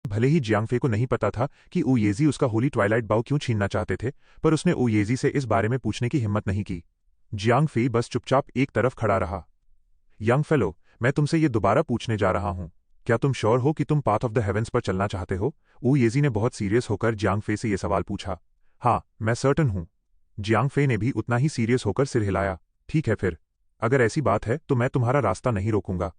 भले ही Jiang Fei को नहीं पता था कि ऊ येजी उसका होली ट्वाइलाइट बाउ क्यों छीनना चाहते थे, पर उसने ऊ येजी से इस बारे में पूछने की हिम्मत नहीं की। जियांग फे बस चुपचाप एक तरफ खड़ा रहा। यंग फेलो, मैं तुमसे ये दोबारा पूछने जा रहा हूं, क्या तुम श्योर हो कि तुम पाथ ऑफ द हेवेंस पर चलना चाहते हो? ऊ येजी ने बहुत सीरियस होकर जियांग फे से यह सवाल पूछा। हाँ, मैं सर्टन हूं। जियांग फे ने भी उतना ही सीरियस होकर सिर हिलाया। ठीक है फिर, अगर ऐसी बात है तो मैं तुम्हारा रास्ता नहीं रोकूंगा।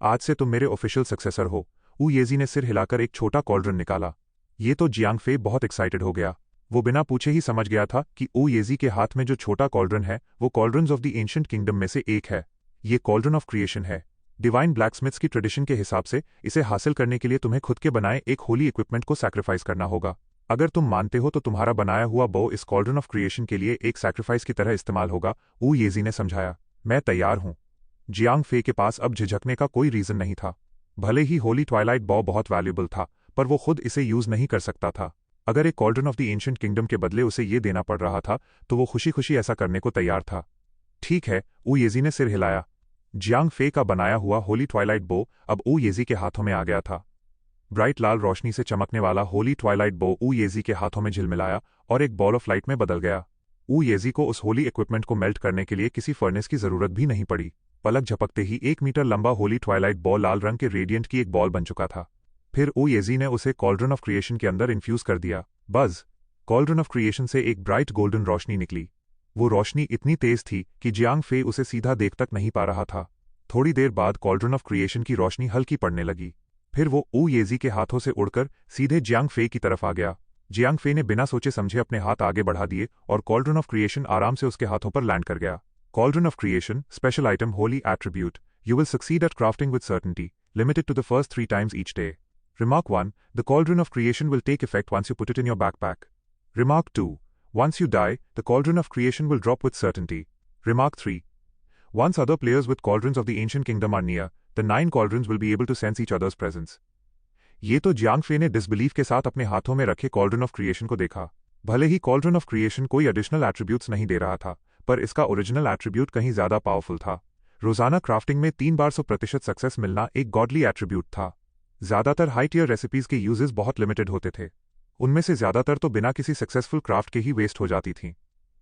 आज से तुम मेरे ऑफिशियल सक्सेसर हो। ऊ येजी ने सिर हिलाकर एक छोटा कॉल्ड्रन निकाला। ये तो जियांग फे बहुत एक्साइटेड हो गया। वो बिना पूछे ही समझ गया था कि ऊ येजी के हाथ में जो छोटा कॉल्ड्रन है वो कॉल्ड्रन्स ऑफ द एंशिएंट किंगडम में से एक है। ये कॉल्ड्रन ऑफ क्रिएशन है। डिवाइन ब्लैकस्मिथ्स की ट्रेडिशन के हिसाब से इसे हासिल करने के लिए तुम्हें खुद के बनाए एक होली इक्विपमेंट को सैक्रिफाइस करना होगा। अगर तुम मानते हो तो तुम्हारा बनाया हुआ बो इस कॉल्ड्रन ऑफ क्रिएशन के लिए एक सैक्रिफाइस की तरह इस्तेमाल होगा। ऊ येजी ने समझाया। मैं तैयार हूं। जियांग फे के पास अब झिझकने का कोई रीजन नहीं था। भले ही होली ट्वाइलाइट बॉ बहुत वैल्यूबल था, पर वो खुद इसे यूज नहीं कर सकता था। अगर एक cauldron of the ancient kingdom के बदले उसे ये देना पड़ रहा था तो वो खुशी खुशी ऐसा करने को तैयार था। ठीक है, ऊ येजी ने सिर हिलाया। जियांग फे का बनाया हुआ होली ट्वाइलाइट बो अब ऊ येजी के हाथों में आ गया था। ब्राइट लाल रोशनी से चमकने वाला होली ट्वाइलाइट बो ऊ येजी के हाथों में झिलमिलाया और एक बॉल ऑफ लाइट में बदल गया। ऊ येजी को उस होली इक्विपमेंट को मेल्ट करने के लिए किसी फर्नेस की जरूरत भी नहीं पड़ी। पलक झपकते ही 1 मीटर लंबा होली ट्वाइलाइट बॉल लाल रंग के रेडिएंट की एक बॉल बन चुका था। फिर ऊ येजी ने उसे कॉल्ड्रन ऑफ क्रिएशन के अंदर इन्फ्यूज कर दिया। बज़, कॉल्ड्रन ऑफ क्रिएशन से एक ब्राइट गोल्डन रोशनी निकली। वो रोशनी इतनी तेज थी कि जियांग फे उसे सीधा देख तक नहीं पा रहा था। थोड़ी देर बाद कॉल्ड्रन ऑफ क्रिएशन की रोशनी हल्की पड़ने लगी। फिर वो ऊ येजी के हाथों से उड़कर सीधे जियांग फे की तरफ आ गया। जियांग फे ने बिना सोचे समझे अपने हाथ आगे बढ़ा दिए और कॉल्ड्रन ऑफ क्रिएशन आराम से उसके हाथों पर लैंड कर गया। Cauldron of Creation, Special Item Holy Attribute. You will succeed at crafting with certainty, limited to the first 3 times each day. Remark 1. The Cauldron of Creation will take effect once you put it in your backpack. Remark 2. Once you die, the Cauldron of Creation will drop with certainty. Remark 3. Once other players with Cauldrons of the Ancient Kingdom are near, the 9 Cauldrons will be able to sense each other's presence. ये तो Jiang Fei ने disbelief के साथ अपने हाथों में रखे cauldron of creation को देखा। भले ही कॉल्ड्रन ऑफ क्रिएशन कोई एडिशनल एट्रीब्यूट्स नहीं दे रहा था, पर इसका ओरिजिनल एट्रीब्यूट कहीं ज्यादा पावरफुल था। रोजाना क्राफ्टिंग में 3 बार 100% सक्सेस मिलना एक गॉडली एट्रीब्यूट था। ज्यादातर हाई टियर रेसिपीज के यूजेस बहुत लिमिटेड होते थे। उनमें से ज्यादातर तो बिना किसी सक्सेसफुल क्राफ्ट के ही वेस्ट हो जाती थीं।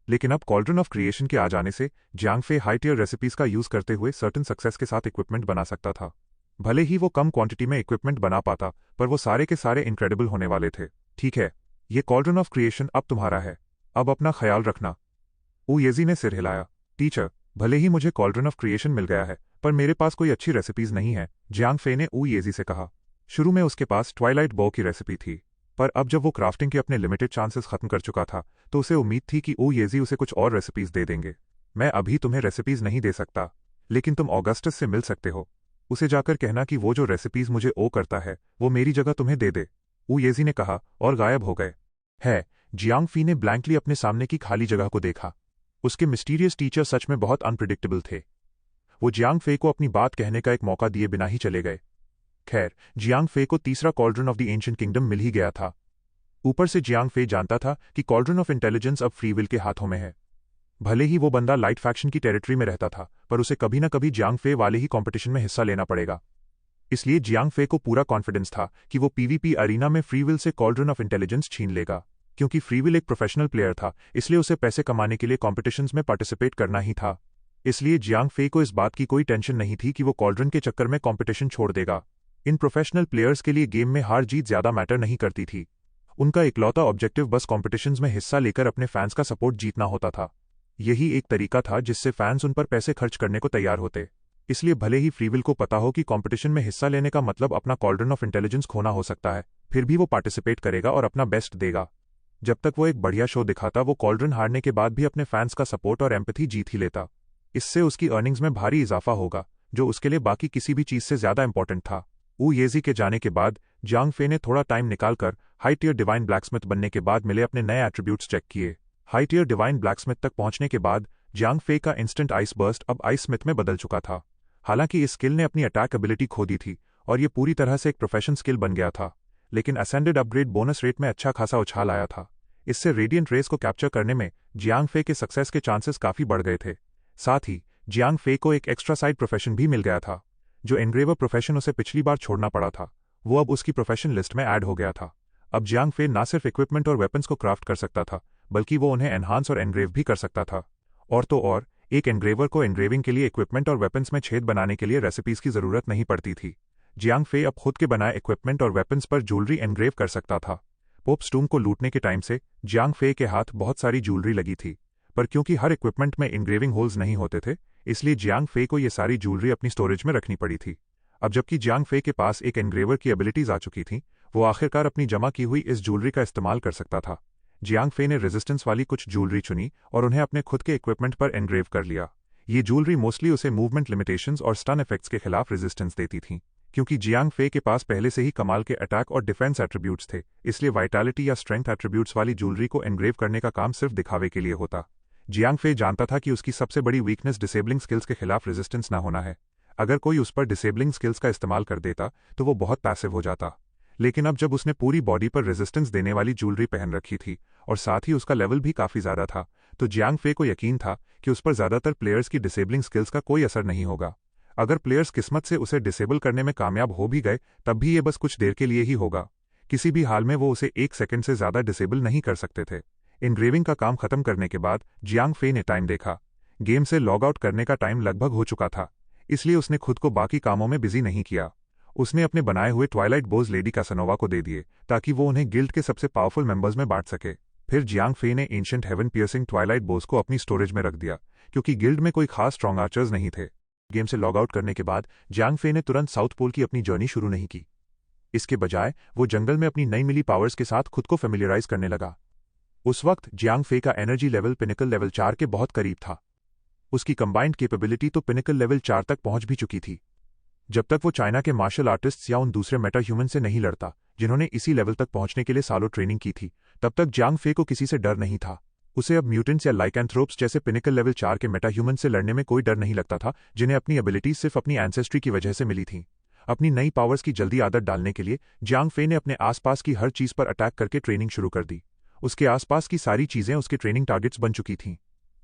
लेकिन अब कॉल्ड्रन ऑफ क्रिएशन के आ जाने से जियांग फे हाई टियर रेसिपीज का यूज करते हुए सर्टेन सक्सेस के साथ इक्विपमेंट बना सकता था। भले ही वो कम क्वांटिटी में इक्विपमेंट बना पाता, पर वो सारे के सारे इनक्रेडिबल होने वाले थे। ठीक है, ये कॉल्ड्रन ऑफ क्रिएशन अब तुम्हारा है। अब अपना ख्याल रखना। ऊ येजी ने सिर हिलाया। टीचर, भले ही मुझे कॉल्ड्रन ऑफ क्रिएशन मिल गया है, पर मेरे पास कोई अच्छी रेसिपीज नहीं है, जियांग फे ने ऊ येजी से कहा। शुरू में उसके पास ट्वाइलाइट बो की रेसिपी थी, पर अब जब वो क्राफ्टिंग के अपने लिमिटेड चांसेस खत्म कर चुका था तो उसे उम्मीद थी कि ऊ येजी उसे कुछ और रेसिपीज दे देंगे। मैं अभी तुम्हें रेसिपीज नहीं दे सकता, लेकिन तुम ऑगस्टस से मिल सकते हो। उसे जाकर कहना कि वो जो रेसिपीज मुझे ओ करता है वो मेरी जगह तुम्हें दे दे, ऊ येजी ने कहा और गायब हो गए। है, जियांग फी ने ब्लैंकली अपने सामने की खाली जगह को देखा। उसके मिस्टीरियस टीचर सच में बहुत अनप्रिडिक्टेबल थे। वो जियांग फे को अपनी बात कहने का एक मौका दिए बिना ही चले गए। खैर, जियांग फे को तीसरा cauldron of the ancient kingdom मिल ही गया था। ऊपर से जियांग फे जानता था कि कॉल्ड्रन ऑफ इंटेलिजेंस अब फ्री विल के हाथों में है। भले ही वो बंदा लाइट फैक्शन की टेरिटरी में रहता था, पर उसे कभी न कभी जियांग फे वाले ही कंपटीशन में हिस्सा लेना पड़ेगा। इसलिए जियांग फे को पूरा कॉन्फिडेंस था कि वो पीवीपी अरीना में free will say cauldron of intelligence छीन लेगा। क्योंकि फ्री विल एक प्रोफेशनल प्लेयर था, इसलिए उसे पैसे कमाने के लिए कॉम्पिटिशन्स में पार्टिसिपेट करना ही था। इसलिए जियांग फे को इस बात की कोई टेंशन नहीं थी कि वो कॉल्ड्रन के चक्कर में कॉम्पिटिशन छोड़ देगा। इन प्रोफेशनल प्लेयर्स के लिए गेम में हार जीत ज्यादा मैटर नहीं करती थी। उनका इकलौता ऑब्जेक्टिव बस कॉम्पिटिशन्स में हिस्सा लेकर अपने फैंस का सपोर्ट जीतना होता था। यही एक तरीका था जिससे फैंस उन पर पैसे खर्च करने को तैयार होते। इसलिए भले ही फ्री विल को पता हो कि कॉम्पिटिशन में हिस्सा लेने का मतलब अपना कॉल्ड्रन ऑफ इंटेलिजेंस खोना हो सकता है, फिर भी वो पार्टिसिपेट करेगा और अपना बेस्ट देगा। जब तक वो एक बढ़िया शो दिखाता, वो कॉल्ड्रन हारने के बाद भी अपने फैंस का सपोर्ट और एम्पैथी जीत ही लेता। इससे उसकी अर्निंग्स में भारी इजाफा होगा, जो उसके लिए बाकी किसी भी चीज से ज्यादा इंपॉर्टेंट था। ऊ येजी के जाने के बाद जियांग फे ने थोड़ा टाइम निकालकर हाई टियर डिवाइन ब्लैकस्मिथ बनने के बाद मिले अपने नए एट्रीब्यूट्स चेक किए। हाई टियर डिवाइन ब्लैकस्मिथ तक पहुंचने के बाद जियांग फे का इंस्टेंट आइस बर्स्ट अब आइस स्मिथ में बदल चुका था। हालांकि इस स्किल ने अपनी अटैक एबिलिटी खो दी थी और ये पूरी तरह से एक प्रोफेशन स्किल बन गया था, लेकिन असेंडेड अपग्रेड बोनस रेट में अच्छा खासा उछाल आया था। इससे रेडिएंट रेस को कैप्चर करने में जियांग फे के सक्सेस के चांसेस काफी बढ़ गए थे। साथ ही जियांग फे को एक एक्स्ट्रा साइड प्रोफेशन भी मिल गया था। जो एनग्रेवर प्रोफेशन उसे पिछली बार छोड़ना पड़ा था, वो अब उसकी प्रोफेशन लिस्ट में ऐड हो गया था। अब जियांग फे ना सिर्फ इक्विपमेंट और वेपन्स को क्राफ्ट कर सकता था, बल्कि वो उन्हें एनहांस और एनग्रेव भी कर सकता था। और तो और, एक एनग्रेवर को एनग्रेविंग के लिए इक्विपमेंट और वेपन्स में छेद बनाने के लिए रेसिपीज की जरूरत नहीं पड़ती थी। जियांग फे अब खुद के बनाए इक्विपमेंट और वेपन्स पर ज्वेलरी एनग्रेव कर सकता था। पोप स्टूम को लूटने के टाइम से जियांग फे के हाथ बहुत सारी ज्वेलरी लगी थी, पर क्योंकि हर इक्विपमेंट में एनग्रेविंग होल्स नहीं होते थे, इसलिए जियांग फे को ये सारी ज्वेलरी अपनी स्टोरेज में रखनी पड़ी थी। अब जबकि जियांग फे के पास एक एनग्रेवर की एबिलिटीज आ चुकी थीं, वो आखिरकार अपनी जमा की हुई इस ज्वेलरी का इस्तेमाल कर सकता था। जियांग फे ने रेजिस्टेंस वाली कुछ ज्वेलरी चुनी और उन्हें अपने खुद के इक्विपमेंट पर एनग्रेव कर लिया। ये ज्वेलरी मोस्टली उसे मूवमेंट लिमिटेशंस और स्टन इफेक्ट्स के खिलाफ रेजिस्टेंस देती थीं। क्योंकि जियांग फे के पास पहले से ही कमाल के अटैक और डिफेंस एट्रीब्यूट्स थे, इसलिए वाइटैलिटी या स्ट्रेंथ एट्रीब्यूट्स वाली ज्वेलरी को एनग्रेव करने का काम सिर्फ दिखावे के लिए होता। जियांग फे जानता था कि उसकी सबसे बड़ी वीकनेस डिसेबलिंग स्किल्स के खिलाफ रेजिस्टेंस ना होना है। अगर कोई उस पर डिसेबलिंग स्किल्स का इस्तेमाल कर देता तो वो बहुत पैसिव हो जाता। लेकिन अब जब उसने पूरी बॉडी पर रेजिस्टेंस देने वाली ज्वेलरी पहन रखी थी और साथ ही उसका लेवल भी काफी ज्यादा था, तो जियांग फे को यकीन था कि उस पर ज्यादातर प्लेयर्स की डिसेबलिंग स्किल्स का कोई असर नहीं होगा। अगर प्लेयर्स किस्मत से उसे डिसेबल करने में कामयाब हो भी गए, तब भी ये बस कुछ देर के लिए ही होगा। किसी भी हाल में वो उसे 1 सेकंड से ज्यादा डिसेबल नहीं कर सकते थे। एनग्रेविंग का काम खत्म करने के बाद जियांग फे ने टाइम देखा। गेम से लॉग आउट करने का टाइम लगभग हो चुका था, इसलिए उसने खुद को बाकी कामों में बिजी नहीं किया। उसने अपने बनाए हुए ट्वाइलाइट बोज लेडी कैसानोवा को दे दिए ताकि वो उन्हें गिल्ड के सबसे पावरफुल मेंबर्स में बांट सके। फिर जियांग फे ने एंशिएंट हेवन पियर्सिंग ट्वाइलाइट बोज को अपनी स्टोरेज में रख दिया, क्योंकि गिल्ड में कोई खास स्ट्रॉन्ग आर्चर्स नहीं थे। गेम से लॉग आउट करने के बाद जियांग फे ने तुरंत साउथ पोल की अपनी जर्नी शुरू नहीं की। इसके बजाय वो जंगल में अपनी नई मिली पावर्स के साथ खुद को फेमिलियराइज करने लगा। उस वक्त जियांग फे का एनर्जी लेवल पिनिकल लेवल 4 के बहुत करीब था। उसकी कंबाइंड कैपेबिलिटी तो पिनिकल लेवल 4 तक पहुंच भी चुकी थी। जब तक वो चाइना के मार्शल आर्टिस्ट्स या उन दूसरे मेटा ह्यूमन से नहीं लड़ता जिन्होंने इसी लेवल तक पहुंचने के लिए सालों ट्रेनिंग की थी, तब तक जियांग फे को किसी से डर नहीं था। उसे अब म्यूटेंट्स या लाइकेंथ्रोप्स जैसे पिनिकल लेवल 4 के मेटा ह्यूमन से लड़ने में कोई डर नहीं लगता था, जिन्हें अपनी एबिलिटीज सिर्फ अपनी एंसेस्ट्री की वजह से मिली थीं। अपनी नई पावर्स की जल्दी आदत डालने के लिए जियांग फे ने अपने आसपास की हर चीज पर अटैक करके ट्रेनिंग शुरू कर दी। उसके आसपास की सारी चीजें उसके ट्रेनिंग टारगेट्स बन चुकी थीं।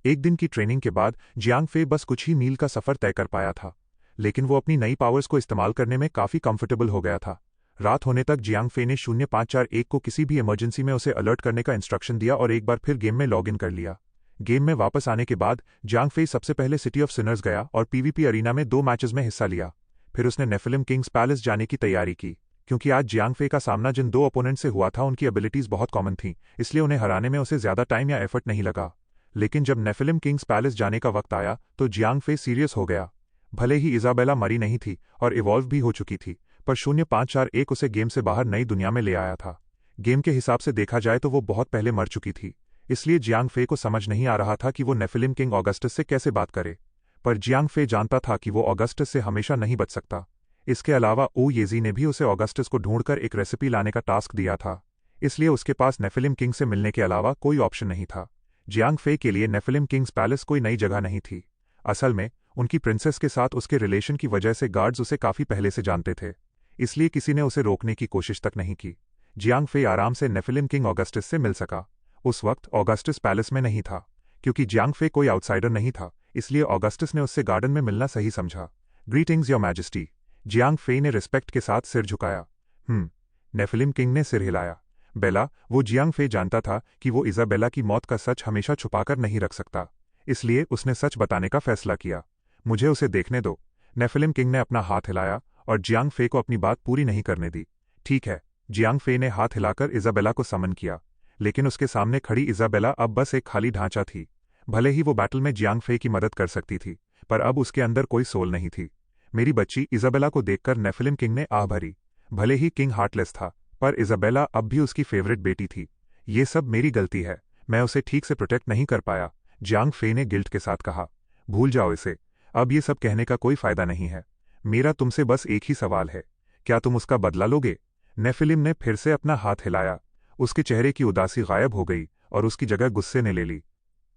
एक दिन की ट्रेनिंग के बाद जियांग फे बस कुछ ही मील का सफर तय कर पाया था, लेकिन वो अपनी नई पावर्स को इस्तेमाल करने में काफी कंफर्टेबल हो गया था। रात होने तक जियांग फे ने 0541 को किसी भी इमरजेंसी में उसे अलर्ट करने का इंस्ट्रक्शन दिया और एक बार फिर गेम में लॉग इन कर लिया। गेम में वापस आने के बाद जियांग फे सबसे पहले सिटी ऑफ सिनर्स गया और पीवीपी अरीना में 2 मैचेस में हिस्सा लिया। फिर उसने नेफिलिम किंग्स पैलेस जाने की तैयारी की, क्योंकि आज जियांग फे का सामना जिन 2 ओपोनेंट से हुआ था उनकी एबिलिटीज बहुत कॉमन थीं, इसलिए उन्हें हराने में उसे ज्यादा टाइम या एफर्ट नहीं लगा। लेकिन जब नेफिलिम किंग्स पैलेस जाने का वक्त आया तो जियांग फे सीरियस हो गया। भले ही इजाबेला मरी नहीं थी और इवॉल्व भी हो चुकी थी, पर 0541 उसे गेम से बाहर नई दुनिया में ले आया था। गेम के हिसाब से देखा जाए तो वो बहुत पहले मर चुकी थी, इसलिए जियांग फे को समझ नहीं आ रहा था कि वो नेफिलिम किंग ऑगस्टस से कैसे बात करे। पर जियांग फे जानता था कि वो ऑगस्टस से हमेशा नहीं बच सकता। इसके अलावा ओ येजी ने भी उसे ऑगस्टस को ढूंढकर एक रेसिपी लाने का टास्क दिया था, इसलिए उसके पास नेफिलिम किंग से मिलने के अलावा कोई ऑप्शन नहीं था। जियांग फे के लिए नेफिलिम किंग्स पैलेस कोई नई जगह नहीं थी। असल में उनकी प्रिंसेस के साथ उसके रिलेशन की वजह से गार्ड्स उसे काफी पहले से जानते थे, इसलिए किसी ने उसे रोकने की कोशिश तक नहीं की। जियांग फे आराम से नेफिलिम किंग ऑगस्टस से मिल सका। उस वक्त ऑगस्टस पैलेस में नहीं था, क्योंकि जियांग फे कोई आउटसाइडर नहीं था, इसलिए ऑगस्टस ने उससे गार्डन में मिलना सही समझा। Greetings your majesty. Jiang Fei ने रिस्पेक्ट के साथ सिर झुकाया। नेफिलिम किंग ने सिर हिलाया। बेला, वो जियांग फे जानता था कि वो इजाबेला की मौत का सच हमेशा छुपाकर नहीं रख सकता, इसलिए उसने सच बताने का फैसला किया। मुझे उसे देखने दो। नेफिलिम किंग ने अपना हाथ हिलाया और जियांग फे को अपनी बात पूरी नहीं करने दी। ठीक है, जियांग फे ने हाथ हिलाकर इजाबेला को समन किया, लेकिन उसके सामने खड़ी इजाबेला अब बस एक खाली ढांचा थी। भले ही वो बैटल में जियांग फे की मदद कर सकती थी, पर अब उसके अंदर कोई सोल नहीं थी। मेरी बच्ची इजाबेला को देखकर नेफिलिम किंग ने आह भरी। भले ही किंग हार्टलेस था, पर इजाबेला अब भी उसकी फेवरेट बेटी थी। ये सब मेरी गलती है, मैं उसे ठीक से प्रोटेक्ट नहीं कर पाया, जियांग फे ने गिल्ट के साथ कहा। भूल जाओ इसे, अब ये सब कहने का कोई फायदा नहीं है। मेरा तुमसे बस एक ही सवाल है, क्या तुम उसका बदला लोगे? नेफिलिम ने फिर से अपना हाथ हिलाया। उसके चेहरे की उदासी गायब हो गई और उसकी जगह गुस्से ने ले ली।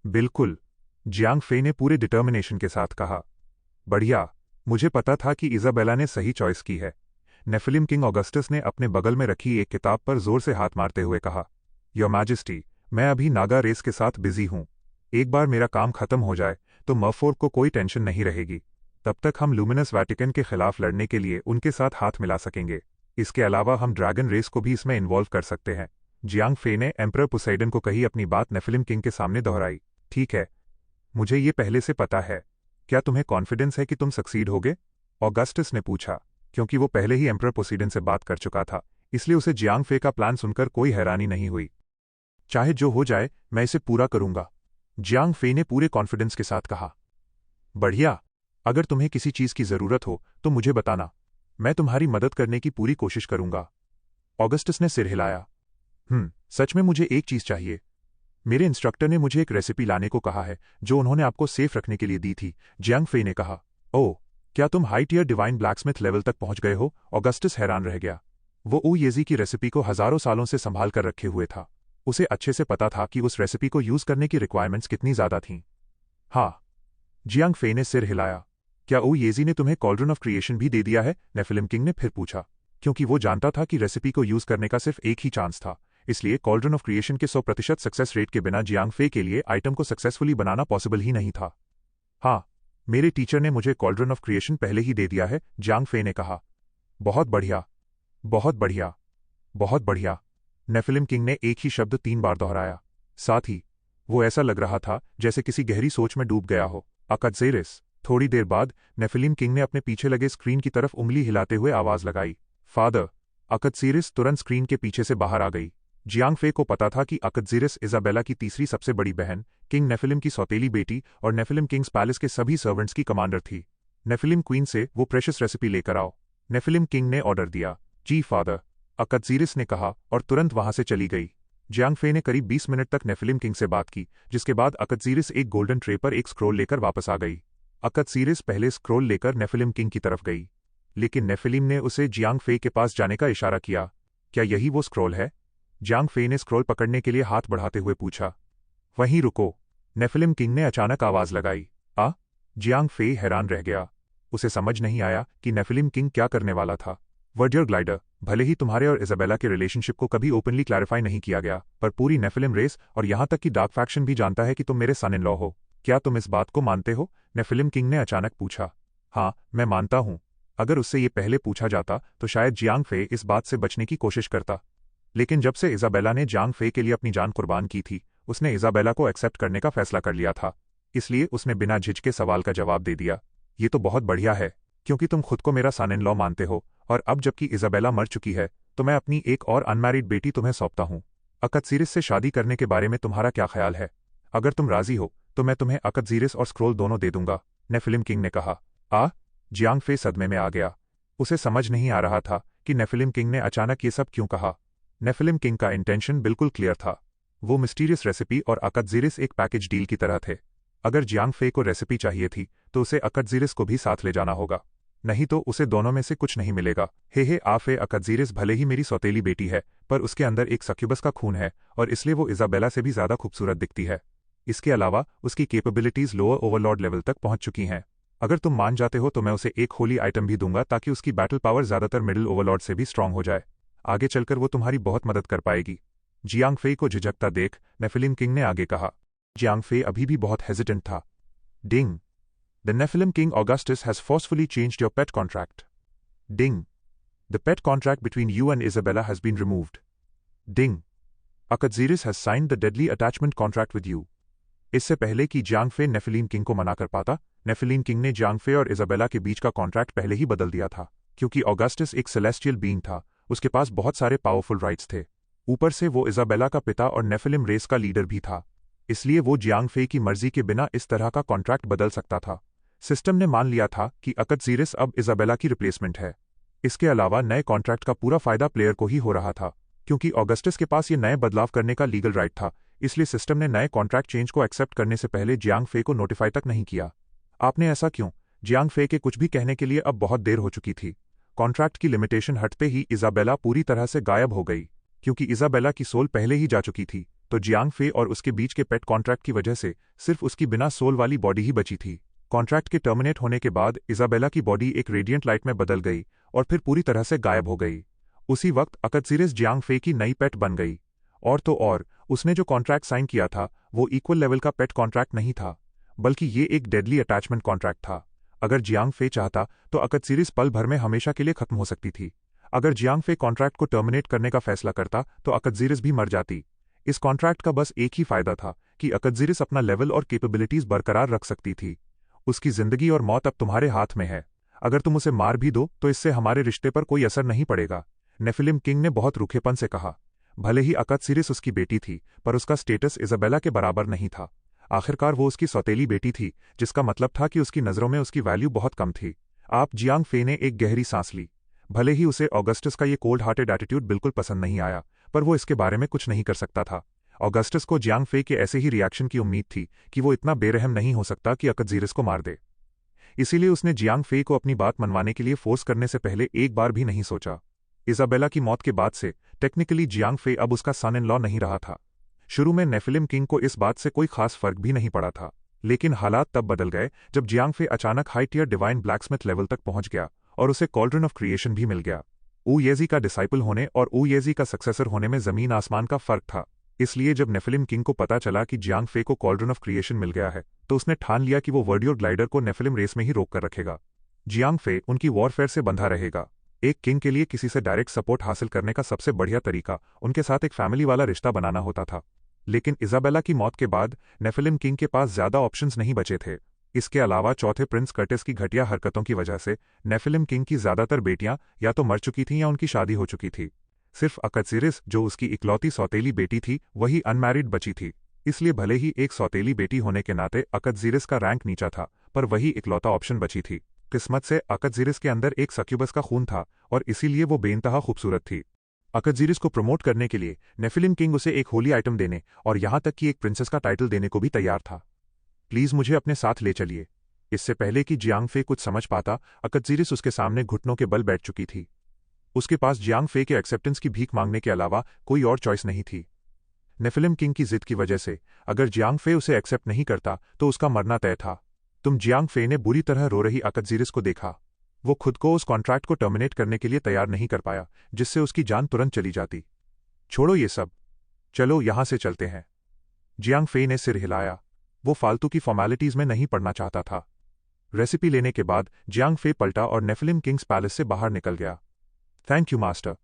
बिल्कुल, जियांग फे ने पूरे डिटर्मिनेशन के साथ कहा। बढ़िया, मुझे पता था कि इजाबेला ने सही चॉइस की है। नेफिलिम किंग ऑगस्टस ने अपने बगल में रखी एक किताब पर जोर से हाथ मारते हुए कहा। योर मैजेस्टी, मैं अभी नागा रेस के साथ बिजी हूं। एक बार मेरा काम खत्म हो जाए तो मर्फोर्ड को कोई टेंशन नहीं रहेगी। तब तक हम लुमिनस वैटिकन के खिलाफ लड़ने के लिए उनके साथ हाथ मिला सकेंगे। इसके अलावा हम ड्रैगन रेस को भी इसमें इन्वॉल्व कर सकते हैं। जियांग फे ने एम्परर पोसेइडन को कही अपनी बात नेफिलिम किंग के सामने दोहराई। ठीक है, मुझे ये पहले से पता है। क्या तुम्हें कॉन्फिडेंस है कि तुम सक्सीड होगे? ऑगस्टस ने पूछा। क्योंकि वो पहले ही एम्परर पोसेइडन से बात कर चुका था, इसलिए उसे जियांग फे का प्लान सुनकर कोई हैरानी नहीं हुई। चाहे जो हो जाए, मैं इसे पूरा करूंगा, जियांग फे ने पूरे कॉन्फिडेंस के साथ कहा। बढ़िया, अगर तुम्हें किसी चीज की जरूरत हो तो मुझे बताना, मैं तुम्हारी मदद करने की पूरी कोशिश करूंगा। ऑगस्टस ने सिर हिलाया। सच में मुझे एक चीज चाहिए। मेरे इंस्ट्रक्टर ने मुझे एक रेसिपी लाने को कहा है जो उन्होंने आपको सेफ रखने के लिए दी थी, जियांग फे ने कहा। ओह, क्या तुम high tier divine blacksmith level तक पहुंच गए हो? ऑगस्टस हैरान रह गया। वो ऊ येजी की रेसिपी को हजारों सालों से संभाल कर रखे हुए था। उसे अच्छे से पता था कि उस रेसिपी को यूज करने की रिक्वायरमेंट्स कितनी ज्यादा थीं। हाँ, जियांग फे ने सिर हिलाया। क्या ऊ येजी ने तुम्हें कॉल्ड्रन ऑफ क्रिएशन भी दे दिया है? नेफिलिम किंग ने फिर पूछा। क्योंकि वो जानता था कि रेसिपी को यूज करने का सिर्फ एक ही चांस था, इसलिए कॉल्ड्रन ऑफ क्रिएशन के 100% सक्सेस रेट के बिना जियांग फे के लिए आइटम को सक्सेसफुली बनाना पॉसिबल ही नहीं था। हाँ, मेरे टीचर ने मुझे कॉल्ड्रन ऑफ क्रिएशन पहले ही दे दिया है, जियांग फे ने कहा। बहुत बढ़िया, बहुत बढ़िया, बहुत बढ़िया। नेफिलिम किंग ने एक ही शब्द 3 बार दोहराया। साथ ही वो ऐसा लग रहा था जैसे किसी गहरी सोच में डूब गया हो। अकदजेरिस। थोड़ी देर बाद नेफिलिम किंग ने अपने पीछे लगे स्क्रीन की तरफ उंगली हिलाते हुए आवाज लगाई। फादर। अकदजेरिस तुरंत स्क्रीन के पीछे से बाहर आ गई। जियांग फे को पता था कि अकदजेरिस इजाबेला की तीसरी सबसे बड़ी बहन, किंग नेफिलिम की सौतेली बेटी और नेफिलिम किंग्स पैलेस के सभी सर्वेंट्स की कमांडर थी। नेफिलिम क्वीन से वो प्रेशियस रेसिपी लेकर आओ, नेफिलिम किंग ने ऑर्डर दिया। जी फादर, अकदजेरिस ने कहा और तुरंत वहां से चली गई। जियांग फे ने करीब 20 मिनट तक नेफिलिम किंग से बात की, जिसके बाद अकदजेरिस एक गोल्डन ट्रे पर एक स्क्रोल लेकर वापस आ गई। अकदजेरिस पहले स्क्रोल लेकर नेफिलिम किंग की तरफ गई, लेकिन नेफिलिम ने उसे जियांग फे के पास जाने का इशारा किया। क्या यही वो स्क्रोल है? जियांग फे ने स्क्रोल पकड़ने के लिए हाथ बढ़ाते हुए पूछा। वहीं रुको, नेफिलिम किंग ने अचानक आवाज लगाई। जियांग फे हैरान रह गया। उसे समझ नहीं आया कि नेफिलिम किंग क्या करने वाला था। वर्डियर ग्लाइडर, भले ही तुम्हारे और इजाबेला के रिलेशनशिप को कभी ओपनली क्लैरिफाई नहीं किया गया, पर पूरी नेफिलिम रेस और यहां तक कि डार्क फैक्शन भी जानता है कि तुम मेरे सन इन लॉ हो। क्या तुम इस बात को मानते हो? नेफिलिम किंग ने अचानक पूछा। हाँ, मैं मानता हूं। अगर उससे ये पहले पूछा जाता तो शायद जियांग फे इस बात से बचने की कोशिश करता, लेकिन जब से इजाबेला ने जियांग फे के लिए अपनी जान कुर्बान की थी, उसने इजाबेला को एक्सेप्ट करने का फैसला कर लिया था। इसलिए उसने बिना झिझके सवाल का जवाब दे दिया। ये तो बहुत बढ़िया है, क्योंकि तुम खुद को मेरा सन इन लॉ मानते हो, और अब जबकि इजाबेला मर चुकी है तो मैं अपनी एक और अनमैरिड बेटी तुम्हें सौंपता हूं। अकदजेरिस से शादी करने के बारे में तुम्हारा क्या ख्याल है? अगर तुम राजी हो तो मैं तुम्हें अकदजेरिस और स्क्रोल दोनों दे दूंगा, नेफिलिम किंग ने कहा। जियांग फे सदमे में आ गया। उसे समझ नहीं आ रहा था कि नेफिलिम किंग ने अचानक ये सब क्यों कहा। नेफिलिम किंग का इंटेंशन बिल्कुल क्लियर था। वो मिस्टीरियस रेसिपी और अकदजेरिस एक पैकेज डील की तरह थे। अगर जियांग फे को रेसिपी चाहिए थी तो उसे अकदजेरिस को भी साथ ले जाना होगा, नहीं तो उसे दोनों में से कुछ नहीं मिलेगा। हे आफे, अकदजेरिस भले ही मेरी सौतेली बेटी है, पर उसके अंदर एक सक्यूबस का खून है और इसलिए वो इजाबेला से भी ज्यादा खूबसूरत दिखती है। इसके अलावा उसकी कैपेबिलिटीज लोअर ओवरलॉर्ड लेवल तक पहुंच चुकी हैं। अगर तुम मान जाते हो तो मैं उसे एक होली आइटम भी दूंगा ताकि उसकी बैटल पावर ज्यादातर मिडिल ओवरलॉर्ड से भी स्ट्रांग हो जाए। आगे चलकर वो तुम्हारी बहुत मदद कर पाएगी। जियांग फे को झिझकता देख नेफिलिम किंग ने आगे कहा। जियांग फे अभी भी बहुत हेजिटेंट था। डिंग। The Nephilim King Augustus has forcefully changed your pet contract. Ding. The pet contract between you and Isabella has been removed. Ding. Akadzeris has signed the deadly attachment contract with you. इससे पहले कि Jiang फे Nephilim king को मना कर पाता, Nephilim king ने Jiang फे और इजाबेला के बीच का कॉन्ट्रैक्ट पहले ही बदल दिया था। क्योंकि ऑगस्टस एक सेलेस्टियल बीइंग था, उसके पास बहुत सारे पावरफुल राइट्स थे। ऊपर से वो इजाबेला का पिता और नेफिलिम रेस का लीडर भी था, इसलिए वो जियांग फे की मर्जी के बिना इस तरह का कॉन्ट्रैक्ट बदल सकता था। सिस्टम ने मान लिया था कि अकदजेरिस अब इजाबेला की रिप्लेसमेंट है। इसके अलावा नए कॉन्ट्रैक्ट का पूरा फायदा प्लेयर को ही हो रहा था, क्योंकि ऑगस्टस के पास ये नए बदलाव करने का लीगल राइट था। इसलिए सिस्टम ने नए कॉन्ट्रैक्ट चेंज को एक्सेप्ट करने से पहले जियांग फे को नोटिफाई तक नहीं किया। आपने ऐसा क्यों? जियांग फे के कुछ भी कहने के लिए अब बहुत देर हो चुकी थी। कॉन्ट्रैक्ट की लिमिटेशन हटते ही इजाबेला पूरी तरह से गायब हो गई। क्योंकि इजाबेला की सोल पहले ही जा चुकी थी, तो जियांग फे और उसके बीच के पेट कॉन्ट्रैक्ट की वजह से सिर्फ उसकी बिना सोल वाली बॉडी ही बची थी। कॉन्ट्रैक्ट के टर्मिनेट होने के बाद इजाबेला की बॉडी एक रेडिएंट लाइट में बदल गई और फिर पूरी तरह से गायब हो गई। उसी वक्त अकदजेरिस जियांग फे की नई पेट बन गई। और तो और, उसने जो कॉन्ट्रैक्ट साइन किया था वो इक्वल लेवल का पेट कॉन्ट्रैक्ट नहीं था, बल्कि ये एक डेडली अटैचमेंट कॉन्ट्रैक्ट था। अगर जियांग फे चाहता तो अकदजेरिस पल भर में हमेशा के लिए खत्म हो सकती थी। अगर जियांग फे कॉन्ट्रैक्ट को टर्मिनेट करने का फैसला करता तो अकदजीरिस भी मर जाती। इस कॉन्ट्रैक्ट का बस एक ही फायदा था कि अकदजीरिस अपना लेवल और कैपेबिलिटीज बरकरार रख सकती थी। उसकी जिंदगी और मौत अब तुम्हारे हाथ में है। अगर तुम उसे मार भी दो तो इससे हमारे रिश्ते पर कोई असर नहीं पड़ेगा, नेफिलिम किंग ने बहुत रूखेपन से कहा। भले ही अकदजीरिस उसकी बेटी थी, पर उसका स्टेटस इजाबेला के बराबर नहीं था। आखिरकार वो उसकी सौतेली बेटी थी, जिसका मतलब था कि उसकी नज़रों में उसकी वैल्यू बहुत कम थी। आप जियांग फे ने एक गहरी सांस ली। भले ही उसे ऑगस्टस का ये कोल्ड हार्टेड एटीट्यूड बिल्कुल पसंद नहीं आया, पर वो इसके बारे में कुछ नहीं कर सकता था। ऑगस्टस को जियांग फे के ऐसे ही रिएक्शन की उम्मीद थी कि वो इतना बेरहम नहीं हो सकता कि अकदजीरिस को मार दे। इसीलिए उसने जियांग फे को अपनी बात मनवाने के लिए फोर्स करने से पहले एक बार भी नहीं सोचा। इजाबेला की मौत के बाद से टेक्निकली जियांग फे अब उसका सन इन लॉ नहीं रहा था। शुरू में नेफिलिम किंग को इस बात से कोई खास फर्क भी नहीं पड़ा था, लेकिन हालात तब बदल गए जब जियांग फे अचानक high tier divine blacksmith level तक पहुंच गया और उसे कॉल्ड्रन ऑफ क्रिएशन भी मिल गया। ऊ येजी का डिसाइपल होने और ऊ येजी का सक्सेसर होने में जमीन आसमान का फर्क था। इसलिए जब नेफिलिम किंग को पता चला कि जियांग फे को कॉल्ड्रन ऑफ क्रिएशन मिल गया है, तो उसने ठान लिया कि वो वर्डियोर ग्लाइडर को नेफिलिम रेस में ही रोक कर रखेगा। जियांग फे उनकी वॉरफेयर से बंधा रहेगा। एक किंग के लिए किसी से डायरेक्ट सपोर्ट हासिल करने का सबसे बढ़िया तरीका उनके साथ एक फैमिली वाला रिश्ता बनाना होता था। लेकिन इजाबेला की मौत के बाद नेफिलिम किंग के पास ज्यादा ऑप्शंस नहीं बचे थे। इसके अलावा चौथे प्रिंस कर्टिस की घटिया हरकतों की वजह से नेफिलिम किंग की ज्यादातर बेटियां या तो मर चुकी थीं या उनकी शादी हो चुकी थी। सिर्फ अकदजीरिस, जो उसकी इकलौती सौतेली बेटी थी, वही अनमैरिड बची थी। इसलिए भले ही एक सौतेली बेटी होने के नाते अकदजीरिस का रैंक नीचा था, पर वही इकलौता ऑप्शन बची थी। किस्मत से अकदजीरिस के अंदर एक सक्यूबस का खून था और इसीलिए वो बेइंतहा खूबसूरत थी। अकदजीरिस को प्रमोट करने के लिए नेफिलिम किंग उसे एक होली आइटम देने और यहां तक कि एक प्रिंसेस का टाइटल देने को भी तैयार था। प्लीज मुझे अपने साथ ले चलिए। इससे पहले कि जियांग फे कुछ समझ पाता, अकदजीरिस उसके सामने घुटनों के बल बैठ चुकी थी। उसके पास जियांग फे के एक्सेप्टेंस की भीख मांगने के अलावा कोई और चॉइस नहीं थी। नेफिलिम किंग की जिद की वजह से अगर जियांग फे उसे एक्सेप्ट नहीं करता तो उसका मरना तय था। तुम जियांग फे ने बुरी तरह रो रही अकदजीरिस को देखा। वो खुद को उस कॉन्ट्रैक्ट को टर्मिनेट करने के लिए तैयार नहीं कर पाया, जिससे उसकी जान तुरंत चली जाती। छोड़ो ये सब, चलो यहां से चलते हैं। जियांग फे ने सिर हिलाया। वो फालतू की फॉर्मेलिटीज में नहीं पड़ना चाहता था। रेसिपी लेने के बाद जियांग फे पलटा और नेफिलिम किंग्स पैलेस से बाहर निकल गया। Thank you master.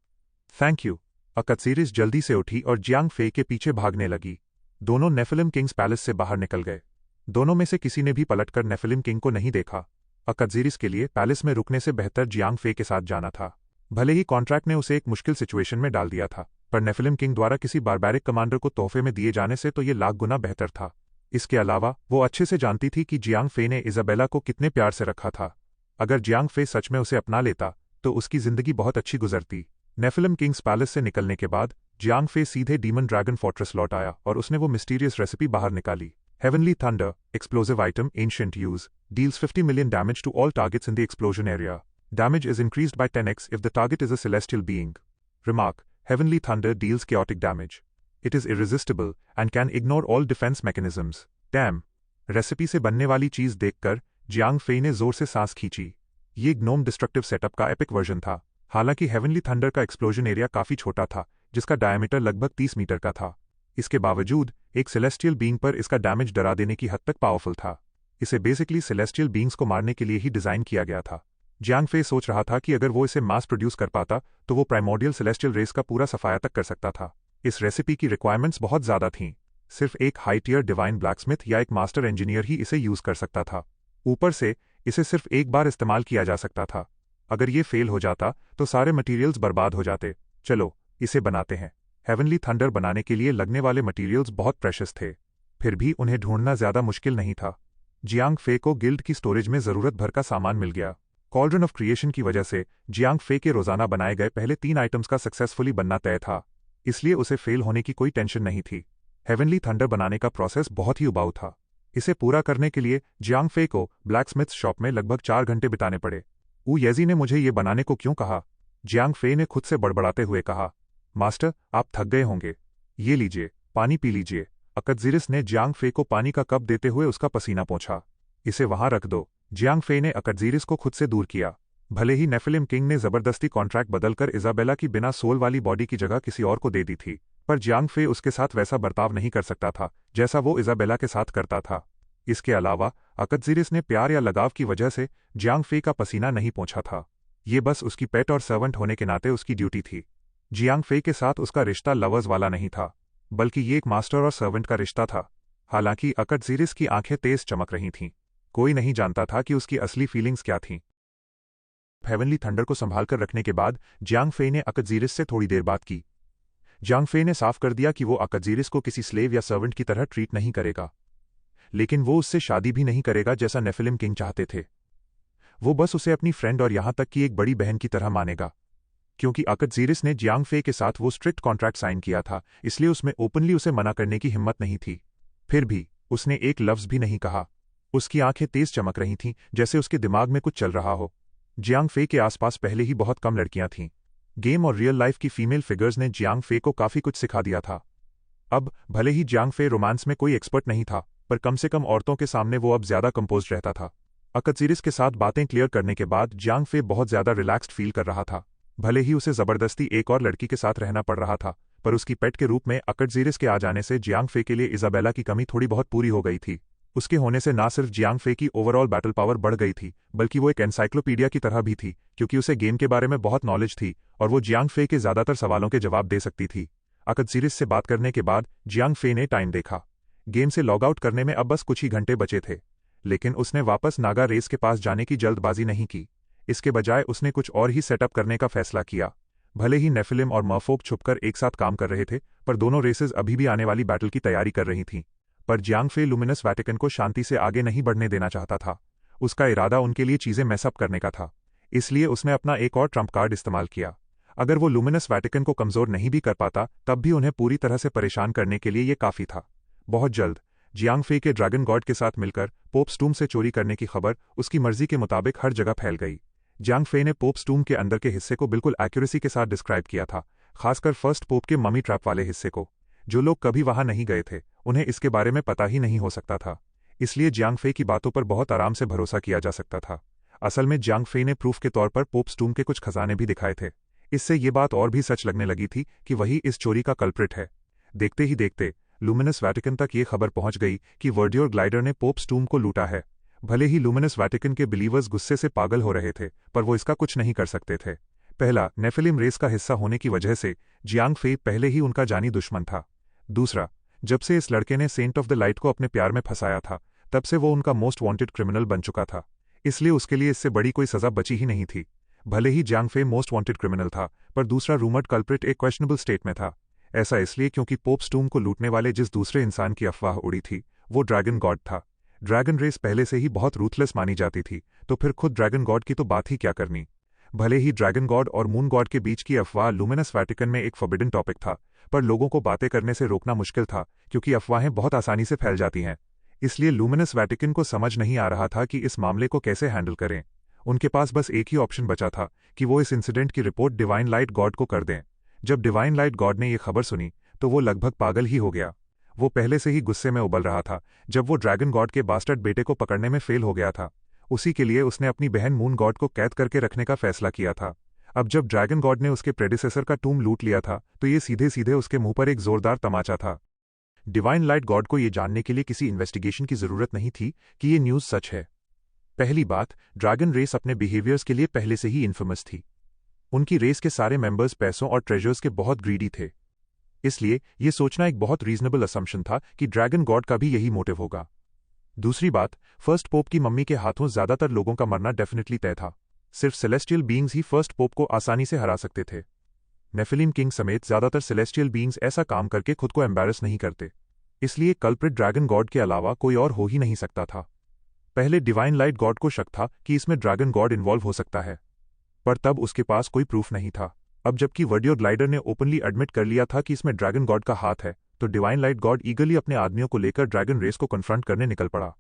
Thank you. अकदजीरिस जल्दी से उठी और जियांग फे के पीछे भागने लगी। दोनों नेफिलिम किंग्स पैलेस से बाहर निकल गए। दोनों में से किसी ने भी पलटकर नेफिलिम किंग को नहीं देखा। अकदजीरिस के लिए पैलेस में रुकने से बेहतर जियांग फे के साथ जाना था। भले ही कॉन्ट्रैक्ट ने उसे एक मुश्किल सिचुएशन में डाल दिया था, पर नेफिलिम किंग द्वारा किसी बारबैरिक कमांडर को तोहफे में दिए जाने से तो ये लाख गुना बेहतर था। इसके अलावा वो अच्छे से जानती थी कि जियांग फे ने इजाबेला को कितने प्यार से रखा था। अगर जियांग फे सच में उसे अपना लेता तो उसकी जिंदगी बहुत अच्छी गुजरती। नेफिलिम किंग्स पैलेस से निकलने के बाद जियांग फे सीधे डीमन ड्रैगन फोर्ट्रेस लौट आया और उसने वो मिस्टीरियस रेसिपी बाहर निकाली। Heavenly Thunder, explosive item, ancient use, deals 50 million damage to all targets in the explosion area. Damage is increased by 10x if the target is a celestial being. Remark: Heavenly Thunder deals chaotic damage. It is irresistible and can ignore all defense mechanisms. Damn! Recipe से बनने वाली चीज देखकर Jiang Fei ने जोर से सांस खींची। ये ग्नोम डिस्ट्रक्टिव सेटअप का एपिक वर्जन था। हालांकि हेवनली थंडर का एक्सप्लोजन एरिया काफी छोटा था, जिसका डायमीटर लगभग 30 मीटर का था। इसके बावजूद एक सेलेस्टियल बीइंग पर इसका डैमेज डरा देने की हद तक पावरफुल था। इसे बेसिकली सेलेस्टियल बीइंग्स को मारने के लिए ही डिजाइन किया गया था। जियांग फे सोच रहा था कि अगर वो इसे मास प्रोड्यूस कर पाता तो वो प्राइमोर्डियल सेलेस्टियल रेस का पूरा सफाया तक कर सकता था। इस रेसिपी की रिक्वायरमेंट्स बहुत ज्यादा थीं। सिर्फ एक हाई टियर डिवाइन ब्लैकस्मिथ या एक मास्टर इंजीनियर ही इसे यूज कर सकता था। ऊपर से इसे सिर्फ एक बार इस्तेमाल किया जा सकता था। अगर ये फेल हो जाता तो सारे मटेरियल्स बर्बाद हो जाते। चलो इसे बनाते हैं। हेवनली थंडर बनाने के लिए लगने वाले मटेरियल्स बहुत प्रेशियस थे, फिर भी उन्हें ढूंढना ज्यादा मुश्किल नहीं था। जियांग फे को गिल्ड की स्टोरेज में जरूरत भर का सामान मिल गया। कॉल्ड्रन ऑफ क्रिएशन की वजह से जियांग फे के रोजाना बनाए गए पहले 3 आइटम्स का सक्सेसफुली बनना तय था, इसलिए उसे फेल होने की कोई टेंशन नहीं थी। हेवनली थंडर बनाने का प्रोसेस बहुत ही उबाऊ था। इसे पूरा करने के लिए जियांग फे को ब्लैकस्मिथ शॉप में लगभग 4 घंटे बिताने पड़े। ऊ येजी ने मुझे ये बनाने को क्यों कहा? जियांग फे ने खुद से बड़बड़ाते हुए कहा। मास्टर, आप थक गए होंगे, ये लीजिए, पानी पी लीजिए। अकदजीरिस ने जियांग फे को पानी का कप देते हुए उसका पसीना पोंछा। इसे वहां रख दो। जियांग फे ने अकदजीरिस को खुद से दूर किया। भले ही नेफिलिम किंग ने जबरदस्ती कॉन्ट्रैक्ट बदलकर इजाबेला की बिना सोल वाली बॉडी की जगह किसी और को दे दी थी, पर जियांग फे उसके साथ वैसा बर्ताव नहीं कर सकता था जैसा वो इजाबेला के साथ करता था। इसके अलावा अकदजीरिस ने प्यार या लगाव की वजह से जियांग फे का पसीना नहीं पोंछा था। ये बस उसकी पेट और सर्वेंट होने के नाते उसकी ड्यूटी थी। जियांग फे के साथ उसका रिश्ता लवर्स वाला नहीं था, बल्कि ये एक मास्टर और सर्वेंट का रिश्ता था। हालांकि अकटजीरिस की आंखें तेज चमक रही थीं। कोई नहीं जानता था कि उसकी असली फीलिंग्स क्या थीं। हेवनली थंडर को संभालकर रखने के बाद जियांग फे ने अकटजीरिस से थोड़ी देर बात की। जियांग फे ने साफ कर दिया कि वो अकटजीरिस को किसी स्लेव या सर्वेंट की तरह ट्रीट नहीं करेगा, लेकिन वो उससे शादी भी नहीं करेगा जैसा नेफिलिम किंग चाहते थे। वो बस उसे अपनी फ्रेंड और यहां तक कि एक बड़ी बहन की तरह मानेगा। क्योंकि अकटजीरिस ने जियांग फे के साथ वो स्ट्रिक्ट कॉन्ट्रैक्ट साइन किया था, इसलिए उसमें ओपनली उसे मना करने की हिम्मत नहीं थी। फिर भी उसने एक लफ्ज भी नहीं कहा। उसकी आंखें तेज चमक रही थीं, जैसे उसके दिमाग में कुछ चल रहा हो। जियांग फे के आसपास पहले ही बहुत कम लड़कियां थीं। गेम और रियल लाइफ की फीमेल फिगर्स ने जियांग फे को काफी कुछ सिखा दिया था। अब भले ही जियांग फे रोमांस में कोई एक्सपर्ट नहीं था, पर कम से कम औरतों के सामने वो अब ज्यादा कंपोज्ड रहता था। अकटजीरिस के साथ बातें क्लियर करने के बाद जियांग फे बहुत ज्यादा रिलैक्स्ड फील कर रहा था। भले ही उसे जबरदस्ती एक और लड़की के साथ रहना पड़ रहा था, पर उसकी पेट के रूप में अकटजीरिस के आ जाने से जियांग फे के लिए इजाबेला की कमी थोड़ी बहुत पूरी हो गई थी। उसके होने से ना सिर्फ जियांग फे की ओवरऑल बैटल पावर बढ़ गई थी, बल्कि वो एक एनसाइक्लोपीडिया की तरह भी थी, क्योंकि उसे गेम के बारे में बहुत नॉलेज थी और वो जियांग फे के ज्यादातर सवालों के जवाब दे सकती थी। अकटजीरिस से बात करने के बाद जियांग फे ने टाइम देखा। गेम से लॉग आउट करने में अब बस कुछ ही घंटे बचे थे, लेकिन उसने वापस नागा रेस के पास जाने की जल्दबाजी नहीं की। इसके बजाय उसने कुछ और ही सेटअप करने का फैसला किया। भले ही नेफिलिम और मर्फोक छुपकर एक साथ काम कर रहे थे, पर दोनों रेसेस अभी भी आने वाली बैटल की तैयारी कर रही थीं। पर जियांग फे लुमिनस वैटिकन को शांति से आगे नहीं बढ़ने देना चाहता था। उसका इरादा उनके लिए चीजें मैसअप करने का था, इसलिए उसने अपना एक और ट्रम्प कार्ड इस्तेमाल किया। अगर वो लुमिनस वैटिकन को कमजोर नहीं भी कर पाता, तब भी उन्हें पूरी तरह से परेशान करने के लिए ये काफी था। बहुत जल्द जियांग फे के ड्रैगन गॉड के साथ मिलकर पोप स्टूम से चोरी करने की खबर उसकी मर्जी के मुताबिक हर जगह फैल गई। जियांग फे ने पोप स्टूम के अंदर के हिस्से को बिल्कुल एक्यूरेसी के साथ डिस्क्राइब किया था, खासकर फर्स्ट पोप के ममी ट्रैप वाले हिस्से को। जो लोग कभी वहां नहीं गए थे, उन्हें इसके बारे में पता ही नहीं हो सकता था, इसलिए जियांग फे की बातों पर बहुत आराम से भरोसा किया जा सकता था। असल में जियांग फे ने प्रूफ के तौर पर पोप स्टूम के कुछ खजाने भी दिखाए थे। इससे ये बात और भी सच लगने लगी थी कि वही इस चोरी का कल्प्रिट है। देखते ही देखते लुमिनस वैटिकन तक ये खबर पहुंच गई कि वर्डियोर ग्लाइडर ने पोप स्टूम को लूटा है। भले ही लुमिनस वैटिकन के बिलीवर्स गुस्से से पागल हो रहे थे, पर वो इसका कुछ नहीं कर सकते थे। पहला, नेफिलिम रेस का हिस्सा होने की वजह से जियांग फे पहले ही उनका जानी दुश्मन था। दूसरा, जब से इस लड़के ने सेंट ऑफ द लाइट को अपने प्यार में फंसाया था, तब से वो उनका मोस्ट वांटेड क्रिमिनल बन चुका था, इसलिए उसके लिए इससे बड़ी कोई सजा बची ही नहीं थी। भले ही जियांग फे मोस्ट वांटेड क्रिमिनल था, पर दूसरा रूमर्ड कल्प्रिट एक क्वेश्चनेबल स्टेट में था। ऐसा इसलिए क्योंकि पोप स्टूम को लूटने वाले जिस दूसरे इंसान की अफवाह उड़ी थी, वो ड्रैगन गॉड था। ड्रैगन रेस पहले से ही बहुत रूथलेस मानी जाती थी, तो फिर खुद ड्रैगन गॉड की तो बात ही क्या करनी। भले ही ड्रैगन गॉड और मून गॉड के बीच की अफवाह लुमिनस वैटिकन में एक फॉरबिडन टॉपिक था, पर लोगों को बातें करने से रोकना मुश्किल था, क्योंकि अफवाहें बहुत आसानी से फैल जाती हैं। इसलिए लुमिनस वैटिकन को समझ नहीं आ रहा था कि इस मामले को कैसे हैंडल करें। उनके पास बस एक ही ऑप्शन बचा था कि वो इस इंसिडेंट की रिपोर्ट डिवाइन लाइट गॉड को कर दें। जब डिवाइन लाइट गॉड ने ये खबर सुनी, तो वो लगभग पागल ही हो गया। वो पहले से ही गुस्से में उबल रहा था, जब वो ड्रैगन गॉड के बास्टर्ड बेटे को पकड़ने में फेल हो गया था। उसी के लिए उसने अपनी बहन मून गॉड को कैद करके रखने का फैसला किया था। अब जब ड्रैगन गॉड ने उसके प्रेडिसेसर का टूम लूट लिया था, तो ये सीधे सीधे उसके मुंह पर एक जोरदार तमाचा था। डिवाइन लाइट गॉड को ये जानने के लिए किसी इन्वेस्टिगेशन की जरूरत नहीं थी कि ये न्यूज़ सच है। पहली बात, ड्रैगन रेस अपने बिहेवियर्स के लिए पहले से ही इन्फेमस थी। उनकी रेस के सारे मेंबर्स पैसों और ट्रेजर्स के बहुत ग्रीडी थे, इसलिए यह सोचना एक बहुत रीजनेबल असम्पशन था कि ड्रैगन गॉड का भी यही मोटिव होगा। दूसरी बात, फर्स्ट पोप की मम्मी के हाथों ज्यादातर लोगों का मरना डेफिनेटली तय था। सिर्फ सेलेस्टियल बीइंग्स ही फर्स्ट पोप को आसानी से हरा सकते थे। नेफिलिम किंग समेत ज्यादातर सेलेस्टियल बीइंग्स ऐसा काम करके खुद को एम्बैरस नहीं करते, इसलिए कल्प्रिट ड्रैगन गॉड के अलावा कोई और हो ही नहीं सकता था। पहले डिवाइन लाइट गॉड को शक था कि इसमें ड्रैगन गॉड इन्वॉल्व हो सकता है, पर तब उसके पास कोई प्रूफ नहीं था। अब जबकि वर्डियो ग्लाइडर ने ओपनली एडमिट कर लिया था कि इसमें ड्रैगन गॉड का हाथ है, तो डिवाइन लाइट गॉड ईगरली अपने आदमियों को लेकर ड्रैगन रेस को कन्फ्रंट करने निकल पड़ा।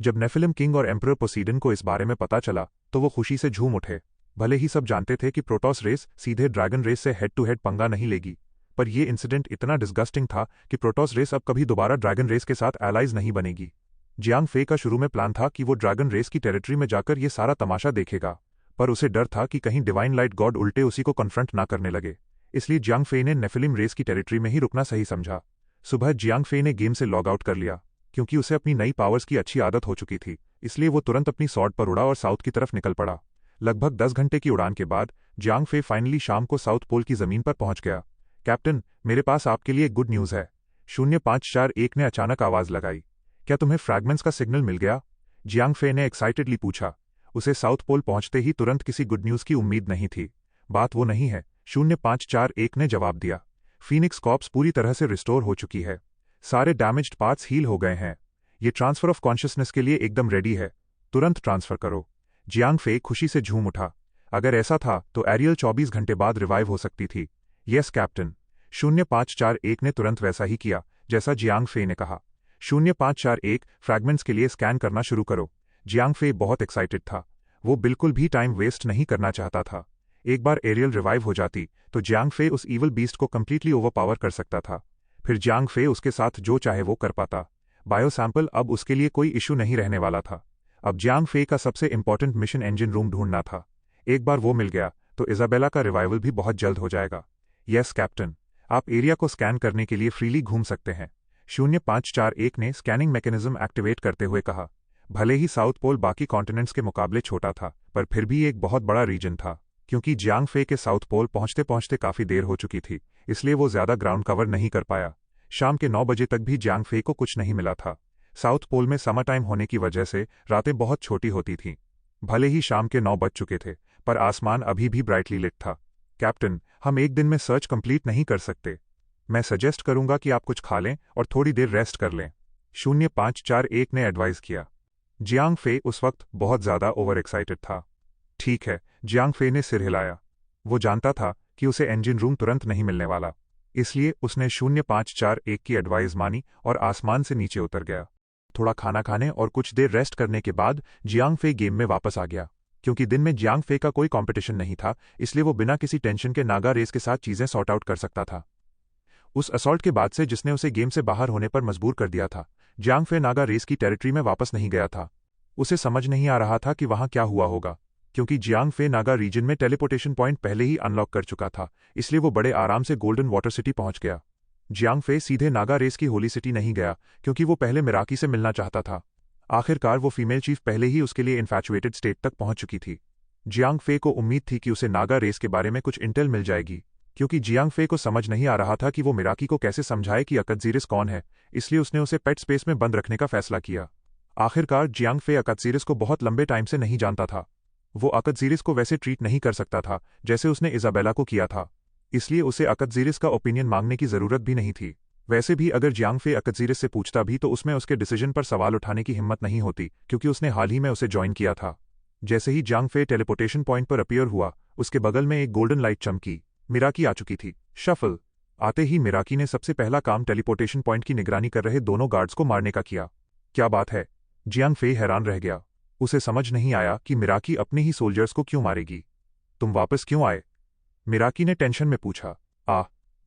जब नेफिलिम किंग और एम्परर पोसीडन को इस बारे में पता चला, तो वो खुशी से झूम उठे। भले ही सब जानते थे कि प्रोटोस रेस सीधे ड्रैगन रेस से हेड टू हेड पंगा नहीं लेगी, पर यह इंसिडेंट इतना डिस्गस्टिंग था कि प्रोटोस रेस अब कभी दोबारा ड्रैगन रेस के साथ एलाइज नहीं बनेगी। जियांग फे का शुरू में प्लान था कि वो ड्रैगन रेस की टेरिटरी में जाकर ये सारा तमाशा देखेगा, पर उसे डर था कि कहीं डिवाइन लाइट गॉड उल्टे उसी को कन्फ्रंट ना करने लगे। इसलिए जियांग फे ने नेफिलिम रेस की टेरिटरी में ही रुकना सही समझा। सुबह जियांग फे ने गेम से लॉग आउट कर लिया, क्योंकि उसे अपनी नई पावर्स की अच्छी आदत हो चुकी थी। इसलिए वो तुरंत अपनी सॉर्ड पर उड़ा और साउथ की तरफ निकल पड़ा। लगभग 10 घंटे की उड़ान के बाद जियांग फे फाइनली शाम को साउथ पोल की जमीन पर पहुंच गया। कैप्टन, मेरे पास आपके लिए गुड न्यूज़ है। 0541 ने अचानक आवाज लगाई। क्या तुम्हें फ्रैगमेंट्स का सिग्नल मिल गया? जियांग फे ने एक्साइटेडली पूछा। उसे साउथ पोल पहुंचते ही तुरंत किसी गुड न्यूज़ की उम्मीद नहीं थी। बात वो नहीं है, 0541 ने जवाब दिया। फीनिक्स कॉर्प्स पूरी तरह से रिस्टोर हो चुकी है। सारे डैमेज्ड पार्ट्स हील हो गए हैं। ये ट्रांसफर ऑफ कॉन्शियसनेस के लिए एकदम रेडी है। तुरंत ट्रांसफर करो। जियांग फे खुशी से झूम उठा। अगर ऐसा था तो एरियल 24 घंटे बाद रिवाइव हो सकती थी। Yes captain. 0541 ने तुरंत वैसा ही किया जैसा जियांग फे ने कहा। 0541 फ्रैगमेंट्स के लिए स्कैन करना शुरू करो। जियांग फे बहुत एक्साइटेड था। वो बिल्कुल भी टाइम वेस्ट नहीं करना चाहता था। एक बार एरियल रिवाइव हो जाती तो जियांग फे उस ईवल बीस्ट को कंप्लीटली ओवरपावर कर सकता था। फिर जियांग फे उसके साथ जो चाहे वो कर पाता। बायो सैंपल अब उसके लिए कोई इशू नहीं रहने वाला था। अब जियांग फे का सबसे इंपॉर्टेंट मिशन इंजन रूम ढूंढना था। एक बार वो मिल गया तो इजाबेला का रिवाइवल भी बहुत जल्द हो जाएगा। यस कैप्टन, आप एरिया को स्कैन करने के लिए फ्रीली घूम सकते हैं। 0541 ने स्कैनिंग मैकेनिज्म एक्टिवेट करते हुए कहा। भले ही साउथ पोल बाकी कॉन्टिनेंट्स के मुकाबले छोटा था, पर फिर भी एक बहुत बड़ा रीजन था। क्योंकि जियांग फे के साउथ पोल पहुंचते पहुंचते काफी देर हो चुकी थी, इसलिए वो ज्यादा ग्राउंड कवर नहीं कर पाया। शाम के 9 बजे तक भी जियांग फे को कुछ नहीं मिला था। साउथ पोल में समर टाइम होने की वजह से रातें बहुत छोटी होती थीं। भले ही शाम के 9 बज चुके थे, पर आसमान अभी भी ब्राइटली लिट था। कैप्टन, हम एक दिन में सर्च कंप्लीट नहीं कर सकते। मैं सजेस्ट करूंगा कि आप कुछ खा लें और थोड़ी देर रेस्ट कर लें। 0541 ने एडवाइस किया। जियांग फे उस वक्त बहुत ज्यादा ओवर एक्साइटेड था। ठीक है, जियांग फे ने सिर हिलाया। वो जानता था कि उसे इंजन रूम तुरंत नहीं मिलने वाला, इसलिए उसने 0541 की एडवाइस मानी और आसमान से नीचे उतर गया। थोड़ा खाना खाने और कुछ देर रेस्ट करने के बाद जियांग फे गेम में वापस आ गया। क्योंकि दिन में जियांग फे का कोई कंपटीशन नहीं था, इसलिए वो बिना किसी टेंशन के नागा रेस के साथ चीजें सॉर्ट आउट कर सकता था। उस असॉल्ट के बाद से जिसने उसे गेम से बाहर होने पर मजबूर कर दिया था, जियांग फे नागा रेस की टेरिटरी में वापस नहीं गया था। उसे समझ नहीं आ रहा था कि वहां क्या हुआ होगा। क्योंकि जियांग फे नागा रीजन में टेलीपोर्टेशन पॉइंट पहले ही अनलॉक कर चुका था, इसलिए वो बड़े आराम से गोल्डन वाटर सिटी पहुंच गया। जियांग फे सीधे नागा रेस की होली सिटी नहीं गया, क्योंकि वो पहले मिराकी से मिलना चाहता था। आखिरकार वो फीमेल चीफ पहले ही उसके लिए इन्फैचुएटेड स्टेट तक पहुंच चुकी थी। जियांग फे को उम्मीद थी कि उसे नागा रेस के बारे में कुछ इंटेल मिल जाएगी। क्योंकि जियांग फे को समझ नहीं आ रहा था कि वो मिराकी को कैसे समझाए कि अकदजीरिस कौन है, इसलिए उसने उसे पेट स्पेस में बंद रखने का फैसला किया। आखिरकार जियांग फे अकदजीरिस को बहुत लंबे टाइम से नहीं जानता था। वो अकदजीरिस को वैसे ट्रीट नहीं कर सकता था जैसे उसने इजाबेला को किया था, इसलिए उसे अकदजीरिस का ओपिनियन मांगने की जरूरत भी नहीं थी। वैसे भी अगर जियांग फे अकदजीरिस से पूछता भी तो उसमें उसके डिसीजन पर सवाल उठाने की हिम्मत नहीं होती, क्योंकि उसने हाल ही में उसे ज्वाइन किया था। जैसे ही जियांग फे टेलीपोर्टेशन पॉइंट पर अपीयर हुआ, उसके बगल में एक गोल्डन लाइट चमकी। मिराकी आ चुकी थी। शफल आते ही मिराकी ने सबसे पहला काम टेलीपोर्टेशन पॉइंट की निगरानी कर रहे दोनों गार्ड्स को मारने का किया। क्या बात है? जियांग फे हैरान रह गया। उसे समझ नहीं आया कि मिराकी अपने ही सोल्जर्स को क्यों मारेगी। तुम वापस क्यों आए? मिराकी ने टेंशन में पूछा।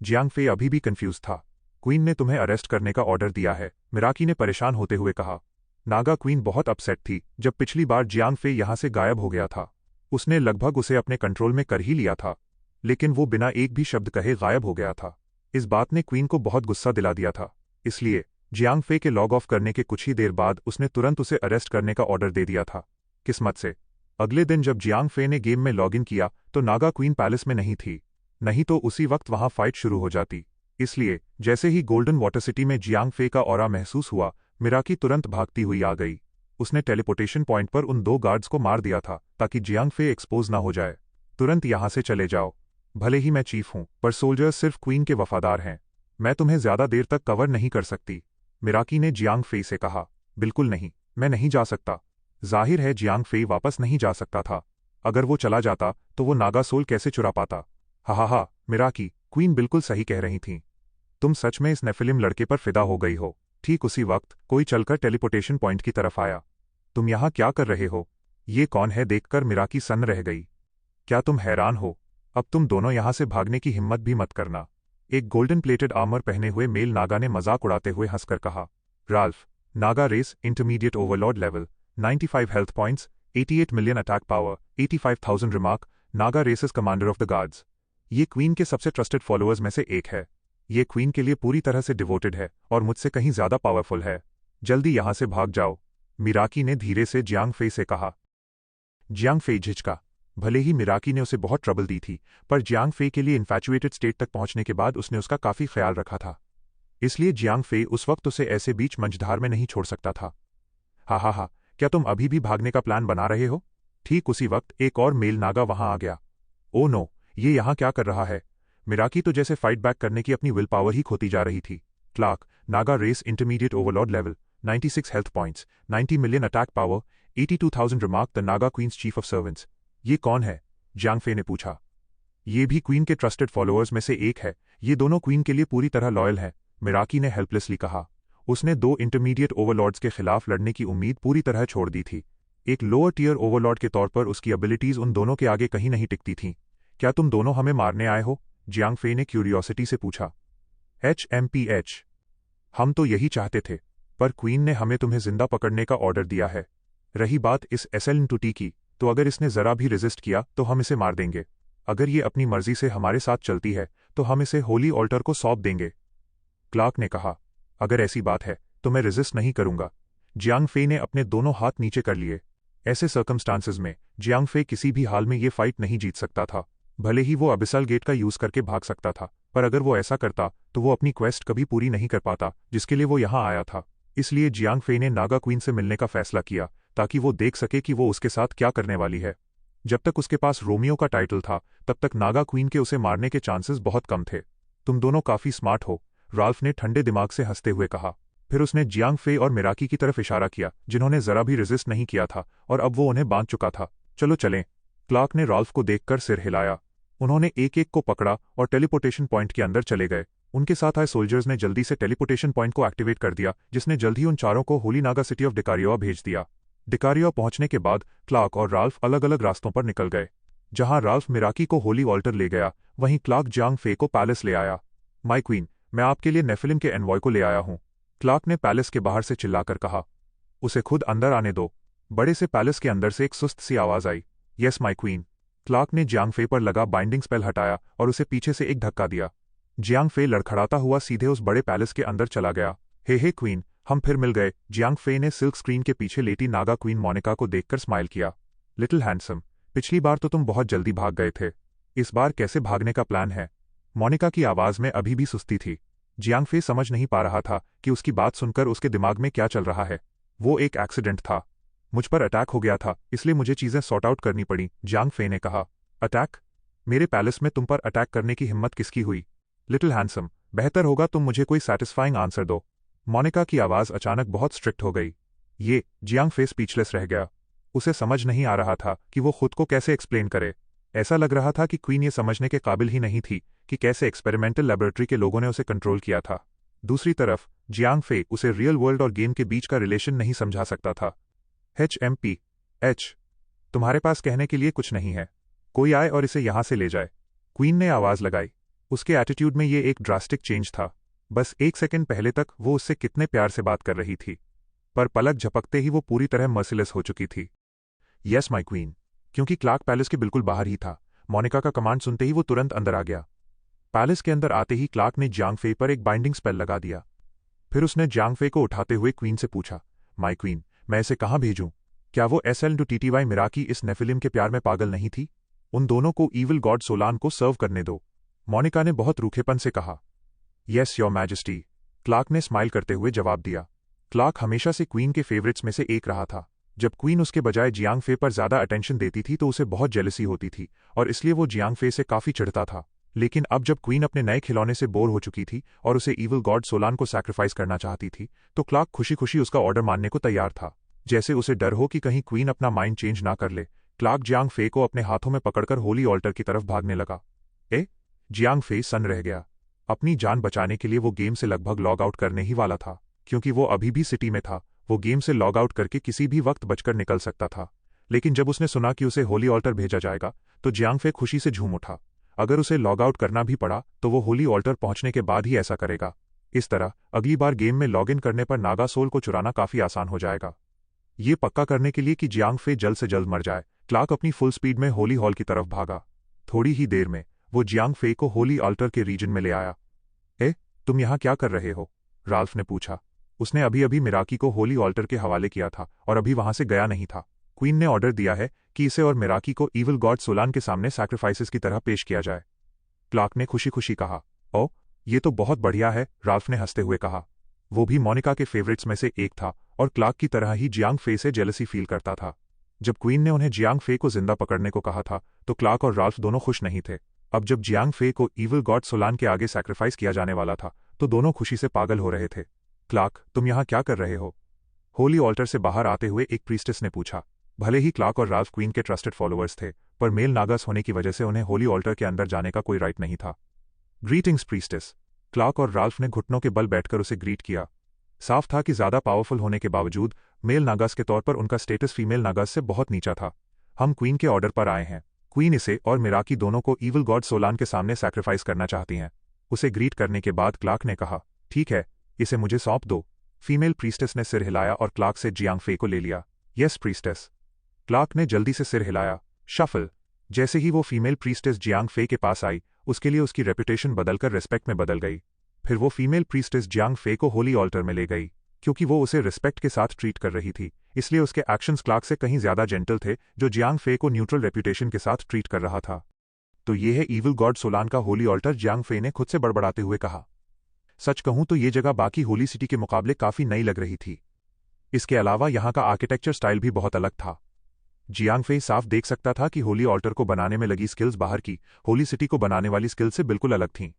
जियांग फे अभी भी कंफ्यूज था। क्वीन ने तुम्हें अरेस्ट करने का ऑर्डर दिया है, मिराकी ने परेशान होते हुए कहा। नागा क्वीन बहुत अपसेट थी जब पिछली बार जियांग फे यहां से गायब हो गया था। उसने लगभग उसे अपने कंट्रोल में कर ही लिया था, लेकिन वो बिना एक भी शब्द कहे गायब हो गया था। इस बात ने क्वीन को बहुत गुस्सा दिला दिया था, इसलिए जियांग फे के लॉग ऑफ करने के कुछ ही देर बाद उसने तुरंत उसे अरेस्ट करने का ऑर्डर दे दिया था। किस्मत से अगले दिन जब जियांग फे ने गेम में लॉग इन किया तो नागा क्वीन पैलेस में नहीं थी, नहीं तो उसी वक्त वहां फाइट शुरू हो जाती। इसलिए जैसे ही गोल्डन वाटर सिटी में जियांग फे का ऑरा महसूस हुआ, मिराकी तुरंत भागती हुई आ गई। उसने टेलीपोर्टेशन पॉइंट पर उन 2 गार्ड्स को मार दिया था ताकि जियांग फे एक्सपोज ना हो जाए। तुरंत यहां से चले जाओ। भले ही मैं चीफ हूं, पर सोल्जर्स सिर्फ क्वीन के वफादार हैं। मैं तुम्हें ज्यादा देर तक कवर नहीं कर सकती, मिराकी ने जियांग फे से कहा। बिल्कुल नहीं, मैं नहीं जा सकता। जाहिर है जियांग फे वापस नहीं जा सकता था। अगर वो चला जाता तो वो नागा सोल कैसे चुरा पाता? हा, मिराकी, क्वीन बिल्कुल सही कह रही थीं। तुम सच में इस नेफिलिम लड़के पर फिदा हो गई हो। ठीक उसी वक्त कोई चलकर टेलीपोर्टेशन पॉइंट की तरफ आया। तुम यहां क्या कर रहे हो? ये कौन है देखकर मिराकी सन्न रह गई। क्या तुम हैरान हो? अब तुम दोनों यहां से भागने की हिम्मत भी मत करना। एक गोल्डन प्लेटेड आर्मर पहने हुए मेल नागा ने मजाक उड़ाते हुए हंसकर कहा। Ralph, Naga race intermediate overlord level, 95 health points, 88 million attack power, 85,000 remark, Naga races commander of the guards. ये क्वीन के सबसे ट्रस्टेड फॉलोअर्स में से एक है। ये क्वीन के लिए पूरी तरह से डिवोटेड है और मुझसे कहीं ज्यादा पावरफुल है। जल्दी यहां से भाग जाओ, मिराकी ने धीरे से जियांग फे से कहा। जियांग फे झिझका। भले ही मिराकी ने उसे बहुत ट्रबल दी थी, पर जियांग फे के लिए इन्फैचुएटेड स्टेट तक पहुंचने के बाद उसने उसका काफी ख्याल रखा था। इसलिए जियांग फे उस वक्त उसे ऐसे बीच मंझधार में नहीं छोड़ सकता था। हा, क्या तुम अभी भी भागने का प्लान बना रहे हो? ठीक उसी वक्त एक और मेल नागा वहां आ गया। ओ नो, ये यहाँ क्या कर रहा है? मिराकी तो जैसे फाइट बैक करने की अपनी विल पावर ही खोती जा रही थी। Clark, Naga race intermediate overlord level, 96 health points, 90 million attack power, 82,000 remark the Naga queens chief of servants. ये कौन है? जियांग फे ने पूछा। ये भी क्वीन के ट्रस्टेड फॉलोअर्स में से एक है। ये दोनों क्वीन के लिए पूरी तरह लॉयल हैं, मिराकी ने हेल्पलेसली कहा। उसने 2 इंटरमीडिएट ओवरलॉर्ड्स के खिलाफ लड़ने की उम्मीद पूरी तरह छोड़ दी थी। एक लोअर टीयर ओवरलॉर्ड के तौर पर उसकी एबिलिटीज उन दोनों के आगे कहीं नहीं टिकती थीं। क्या तुम दोनों हमें मारने आए हो? जियांग फे ने क्यूरियोसिटी से पूछा। HMPH, हम तो यही चाहते थे, पर क्वीन ने हमें तुम्हें जिंदा पकड़ने का ऑर्डर दिया है। रही बात इस SLN2T की, तो अगर इसने जरा भी रेजिस्ट किया तो हम इसे मार देंगे। अगर ये अपनी मर्जी से हमारे साथ चलती है तो हम इसे होली ऑल्टर को सौंप देंगे। क्लार्क ने कहा। अगर ऐसी बात है तो मैं रेजिस्ट नहीं करूंगा। जियांग फे ने अपने दोनों हाथ नीचे कर लिए। ऐसे सर्कमस्टांसेस में जियांग फे किसी भी हाल में ये फाइट नहीं जीत सकता था। भले ही वो अबिसल गेट का यूज करके भाग सकता था, पर अगर वो ऐसा करता तो वो अपनी क्वेस्ट कभी पूरी नहीं कर पाता जिसके लिए वो यहाँ आया था। इसलिए जियांग फे ने नागा क्वीन से मिलने का फैसला किया ताकि वो देख सके कि वो उसके साथ क्या करने वाली है। जब तक उसके पास रोमियो का टाइटल था तब तक नागा क्वीन के उसे मारने के चांसेस बहुत कम थे। तुम दोनों काफी स्मार्ट हो, राल्फ ने ठंडे दिमाग से हंसते हुए कहा। फिर उसने जियांग फे और मिराकी की तरफ इशारा किया, जिन्होंने जरा भी रेजिस्ट नहीं किया था और अब वो उन्हें बांध चुका था। चलो चलें। क्लार्क ने राल्फ को देखकर सिर हिलाया। उन्होंने एक एक को पकड़ा और टेलीपोर्टेशन पॉइंट के अंदर चले गए। उनके साथ आए सोल्जर्स ने जल्दी से टेलीपोर्टेशन पॉइंट को एक्टिवेट कर दिया, जिसने जल्द ही उन चारों को होली नागा सिटी ऑफ डिकारियोआ भेज दिया। डिकारियोआ पहुंचने के बाद क्लार्क और राल्फ अलग अलग रास्तों पर निकल गए। जहां राल्फ मिराकी को होली ऑल्टर ले गया, वहीं क्लार्क जियांग फे को पैलेस ले आया। माय क्वीन, मैं आपके लिए नेफिलिम के एनवॉय को ले आया हूं, क्लार्क ने पैलेस के बाहर से चिल्लाकर कहा। उसे खुद अंदर आने दो। बड़े से पैलेस के अंदर से एक सुस्त सी आवाज आई। Yes my queen. क्लार्क ने जियांग फे पर लगा बाइंडिंग स्पेल हटाया और उसे पीछे से एक धक्का दिया। जियांग फे लड़खड़ाता हुआ सीधे उस बड़े पैलेस के अंदर चला गया। हे क्वीन, हम फिर मिल गए। जियांग फे ने सिल्क स्क्रीन के पीछे लेटी नागा क्वीन मोनिका को देखकर स्माइल किया। लिटिल हैंडसम, पिछली बार तो तुम बहुत जल्दी भाग गए थे, इस बार कैसे भागने का प्लान है? मोनिका की आवाज में अभी भी सुस्ती थी। जियांग फे समझ नहीं पा रहा था कि उसकी बात सुनकर उसके दिमाग में क्या चल रहा है। वो एक एक्सीडेंट था। मुझ पर अटैक हो गया था, इसलिए मुझे चीजें सॉर्ट आउट करनी पड़ी, जियांग फे ने कहा। अटैक? मेरे पैलेस में तुम पर अटैक करने की हिम्मत किसकी हुई? लिटिल हैंडसम, बेहतर होगा तुम मुझे कोई सैटिस्फाइंग आंसर दो। मोनिका की आवाज अचानक बहुत स्ट्रिक्ट हो गई। ये जियांग फे स्पीचलेस रह गया। उसे समझ नहीं आ रहा था कि वो खुद को कैसे एक्सप्लेन करे। ऐसा लग रहा था कि क्वीन ये समझने के काबिल ही नहीं थी कि कैसे एक्सपेरिमेंटल लेबोरेटरी के लोगों ने उसे कंट्रोल किया था। दूसरी तरफ जियांग फे उसे रियल वर्ल्ड और गेम के बीच का रिलेशन नहीं समझा सकता था। HMPH, तुम्हारे पास कहने के लिए कुछ नहीं है? कोई आए और इसे यहां से ले जाए, क्वीन ने आवाज लगाई। उसके एटीट्यूड में ये एक ड्रास्टिक चेंज था। बस एक सेकंड पहले तक वो उससे कितने प्यार से बात कर रही थी, पर पलक झपकते ही वो पूरी तरह मर्सिलेस हो चुकी थी। Yes my queen. क्योंकि क्लार्क पैलेस के बिल्कुल बाहर ही था, मोनिका का कमांड सुनते ही वो तुरंत अंदर आ गया। पैलेस के अंदर आते ही क्लार्क ने जियांग फे पर एक बाइंडिंग स्पेल लगा दिया। फिर उसने जियांग फे को उठाते हुए क्वीन से पूछा, माय क्वीन, मैं इसे कहाँ भेजूं? क्या वो SLN2TTY मिराकी इस नेफिलिम के प्यार में पागल नहीं थी? उन दोनों को ईविल गॉड सोलान को सर्व करने दो, मोनिका ने बहुत रूखेपन से कहा। यस योर मैजेस्टी, क्लार्क ने स्माइल करते हुए जवाब दिया। क्लार्क हमेशा से क्वीन के फेवरेट्स में से एक रहा था। जब क्वीन उसके बजाय जियांग फे पर ज्यादा अटेंशन देती थी तो उसे बहुत जेलसी होती थी और इसलिए वो जियांग फे से काफी चिढ़ता था। लेकिन अब जब क्वीन अपने नए खिलौने से बोर हो चुकी थी और उसे ईविल गॉड सोलान को सैक्रिफाइस करना चाहती थी, तो क्लार्क खुशी खुशी उसका ऑर्डर मानने को तैयार था। जैसे उसे डर हो कि कहीं क्वीन अपना माइंड चेंज ना कर ले, क्लार्क जियांग फे को अपने हाथों में पकड़कर होली ऑल्टर की तरफ भागने लगा। जियांग फे सन्न रह गया। अपनी जान बचाने के लिए वो गेम से लगभग लॉग आउट करने ही वाला था, क्योंकि वो अभी भी सिटी में था। वो गेम से लॉग आउट करके किसी भी वक्त बचकर निकल सकता था। लेकिन जब उसने सुना कि उसे होली ऑल्टर भेजा जाएगा तो जियांग फे खुशी से झूम उठा। अगर उसे लॉग आउट करना भी पड़ा तो वो होली ऑल्टर पहुंचने के बाद ही ऐसा करेगा। इस तरह अगली बार गेम में लॉग इन करने पर नागा सोल को चुराना काफी आसान हो जाएगा। ये पक्का करने के लिए कि जियांग फे जल्द से जल्द मर जाए, क्लार्क अपनी फुल स्पीड में होली हॉल की तरफ भागा। थोड़ी ही देर में वो जियांग फे को होली ऑल्टर के रीजन में ले आया। तुम यहाँ क्या कर रहे हो? राल्फ ने पूछा। उसने अभी अभी मिराकी को होली ऑल्टर के हवाले किया था और अभी वहां से गया नहीं था। क्वीन ने ऑर्डर दिया है कि इसे और मिराकी को इविल गॉड सोलान के सामने सैक्रिफाइसेस की तरह पेश किया जाए। क्लार्क ने खुशी खुशी कहा। ओ, ये तो बहुत बढ़िया है, राल्फ ने हंसते हुए कहा। वो भी मोनिका के फेवरेट्स में से एक था और क्लार्क की तरह ही जियांग फे से जेलसी फील करता था। जब क्वीन ने उन्हें जियांग फे को जिंदा पकड़ने को कहा था तो क्लार्क और राल्फ दोनों खुश नहीं थे। अब जब जियांग फे को इविल गॉड सोलान के आगे सैक्रिफाइस किया जाने वाला था तो दोनों खुशी से पागल हो रहे थे। क्लार्क, तुम यहाँ क्या कर रहे हो? होली ऑल्टर से बाहर आते हुए एक प्रीस्टेस ने पूछा। भले ही क्लार्क और राल्फ क्वीन के ट्रस्टेड फॉलोअर्स थे, पर मेल नागास होने की वजह से उन्हें होली ऑल्टर के अंदर जाने का कोई राइट नहीं था। Greetings priestess. क्लार्क और राल्फ ने घुटनों के बल बैठकर उसे ग्रीट किया। साफ था कि ज्यादा पावरफुल होने के बावजूद मेल नागास के तौर पर उनका स्टेटस फीमेल नागास से बहुत नीचा था। हम क्वीन के ऑर्डर पर आए हैं। क्वीन इसे और मिराकी दोनों को इविल गॉड सोलान के सामने सैक्रिफाइस करना चाहती हैं। उसे ग्रीट करने के बाद क्लार्क ने कहा, ठीक है, इसे मुझे सौंप दो। फीमेल प्रीस्टेस ने सिर हिलाया और क्लार्क से जियांग फे को ले लिया। Yes priestess. क्लार्क ने जल्दी से सिर हिलाया। शफल। जैसे ही वो फीमेल प्रीस्टेस जियांग फे के पास आई, उसके लिए उसकी रेपुटेशन बदलकर रिस्पेक्ट में बदल गई। फिर वो फीमेल प्रीस्टेस जियांग फे को होली ऑल्टर में ले गई। क्योंकि वो उसे रिस्पेक्ट के साथ ट्रीट कर रही थी, इसलिए उसके एक्शंस क्लार्क से कहीं ज्यादा जेंटल थे, जो जियांग फे को न्यूट्रल रेपुटेशन के साथ ट्रीट कर रहा था। तो ये है इविल गॉड सोलान का होली ऑल्टर, जियांग फे ने खुद से बड़बड़ाते हुए कहा। सच कहूं तो ये जगह बाकी होली सिटी के मुकाबले काफी नई लग रही थी। इसके अलावा यहाँ का आर्किटेक्चर स्टाइल भी बहुत अलग था। जियांग फे साफ देख सकता था कि होली ऑल्टर को बनाने में लगी स्किल्स बाहर की होली सिटी को बनाने वाली स्किल्स से बिल्कुल अलग थीं।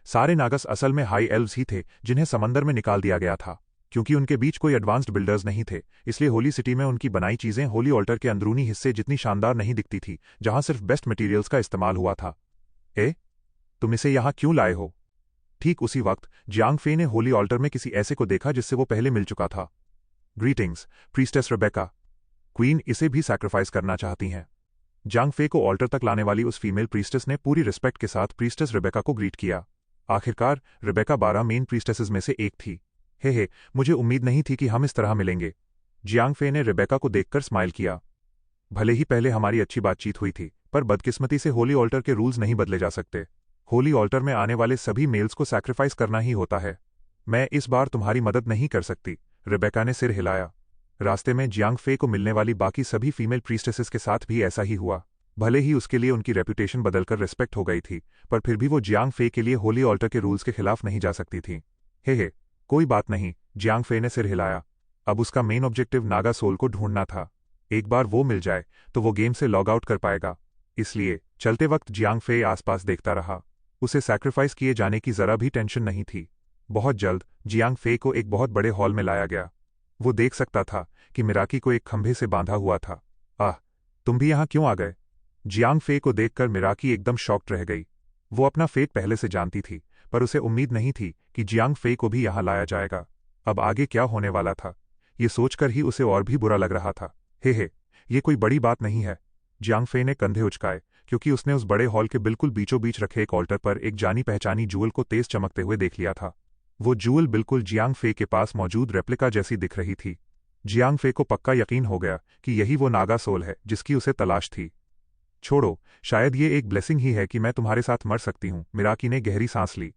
सारे नागस असल में हाई एल्व्स ही थे जिन्हें समंदर में निकाल दिया गया था। क्योंकि उनके बीच कोई एडवांस्ड बिल्डर्स नहीं थे, इसलिए होली सिटी में उनकी बनाई चीजें होली ऑल्टर के अंदरूनी हिस्से जितनी शानदार नहीं दिखती थी, जहां सिर्फ बेस्ट मटेरियल्स का इस्तेमाल हुआ था। तुम इसे यहां क्यों लाए हो? ठीक उसी वक्त जियांग फे ने होली ऑल्टर में किसी ऐसे को देखा जिससे वो पहले मिल चुका था। Greetings priestess Rebecca. क्वीन इसे भी सैक्रिफाइस करना चाहती हैं। जियांग फे को ऑल्टर तक लाने वाली उस फीमेल प्रीस्टेस ने पूरी रिस्पेक्ट के साथ प्रीस्टेस रेबेका को ग्रीट किया। आखिरकार रेबेका 12 मेन प्रीस्टेसेस में से एक थी। हे, मुझे उम्मीद नहीं थी कि हम इस तरह मिलेंगे। जियांग फे ने रेबेका को देखकर स्माइल किया। भले ही पहले हमारी अच्छी बातचीत हुई थी, पर बदकिस्मती से होली ऑल्टर के रूल्स नहीं बदले जा सकते। होली ऑल्टर में आने वाले सभी मेल्स को सैक्रिफाइस करना ही होता है। मैं इस बार तुम्हारी मदद नहीं कर सकती। रेबेका ने सिर हिलाया। रास्ते में जियांग फे को मिलने वाली बाकी सभी फीमेल प्रीस्टेसेस के साथ भी ऐसा ही हुआ। भले ही उसके लिए उनकी रेपुटेशन बदलकर रिस्पेक्ट हो गई थी, पर फिर भी वो जियांग फे के लिए होली ऑल्टर के रूल्स के खिलाफ नहीं जा सकती थी। हे, कोई बात नहीं, जियांग फे ने सिर हिलाया। अब उसका मेन ऑब्जेक्टिव नागा सोल को ढूंढना था। एक बार वो मिल जाए तो वो गेम से लॉग आउट कर पाएगा। इसलिए चलते वक्त जियांग फे आसपास देखता रहा। उसे सैक्रिफाइस किए जाने की जरा भी टेंशन नहीं थी। बहुत जल्द जियांग फे को एक बहुत बड़े हॉल में लाया गया। वो देख सकता था कि मिराकी को एक खंभे से बांधा हुआ था। तुम भी यहाँ क्यों आ गए? जियांग फे को देखकर मिराकी एकदम शॉक्ड रह गई। वो अपना फेट पहले से जानती थी, पर उसे उम्मीद नहीं थी कि जियांग फे को भी यहाँ लाया जाएगा। अब आगे क्या होने वाला था, ये सोचकर ही उसे और भी बुरा लग रहा था। हे, ये कोई बड़ी बात नहीं है। जियांग फे ने कंधे उचकाए, क्योंकि उसने उस बड़े हॉल के बिल्कुल बीचों बीच रखे एक ऑल्टर पर एक जानी पहचानी जूअल को तेज चमकते हुए देख लिया था। वो जूअल बिल्कुल जियांग फे के पास मौजूद रेप्लिका जैसी दिख रही थी। जियांग फे को पक्का यकीन हो गया कि यही वो नागा सोल है जिसकी उसे तलाश थी। छोड़ो, शायद ये एक ब्लेसिंग ही है कि मैं तुम्हारे साथ मर सकती हूँ। मिराकी ने गहरी सांस ली।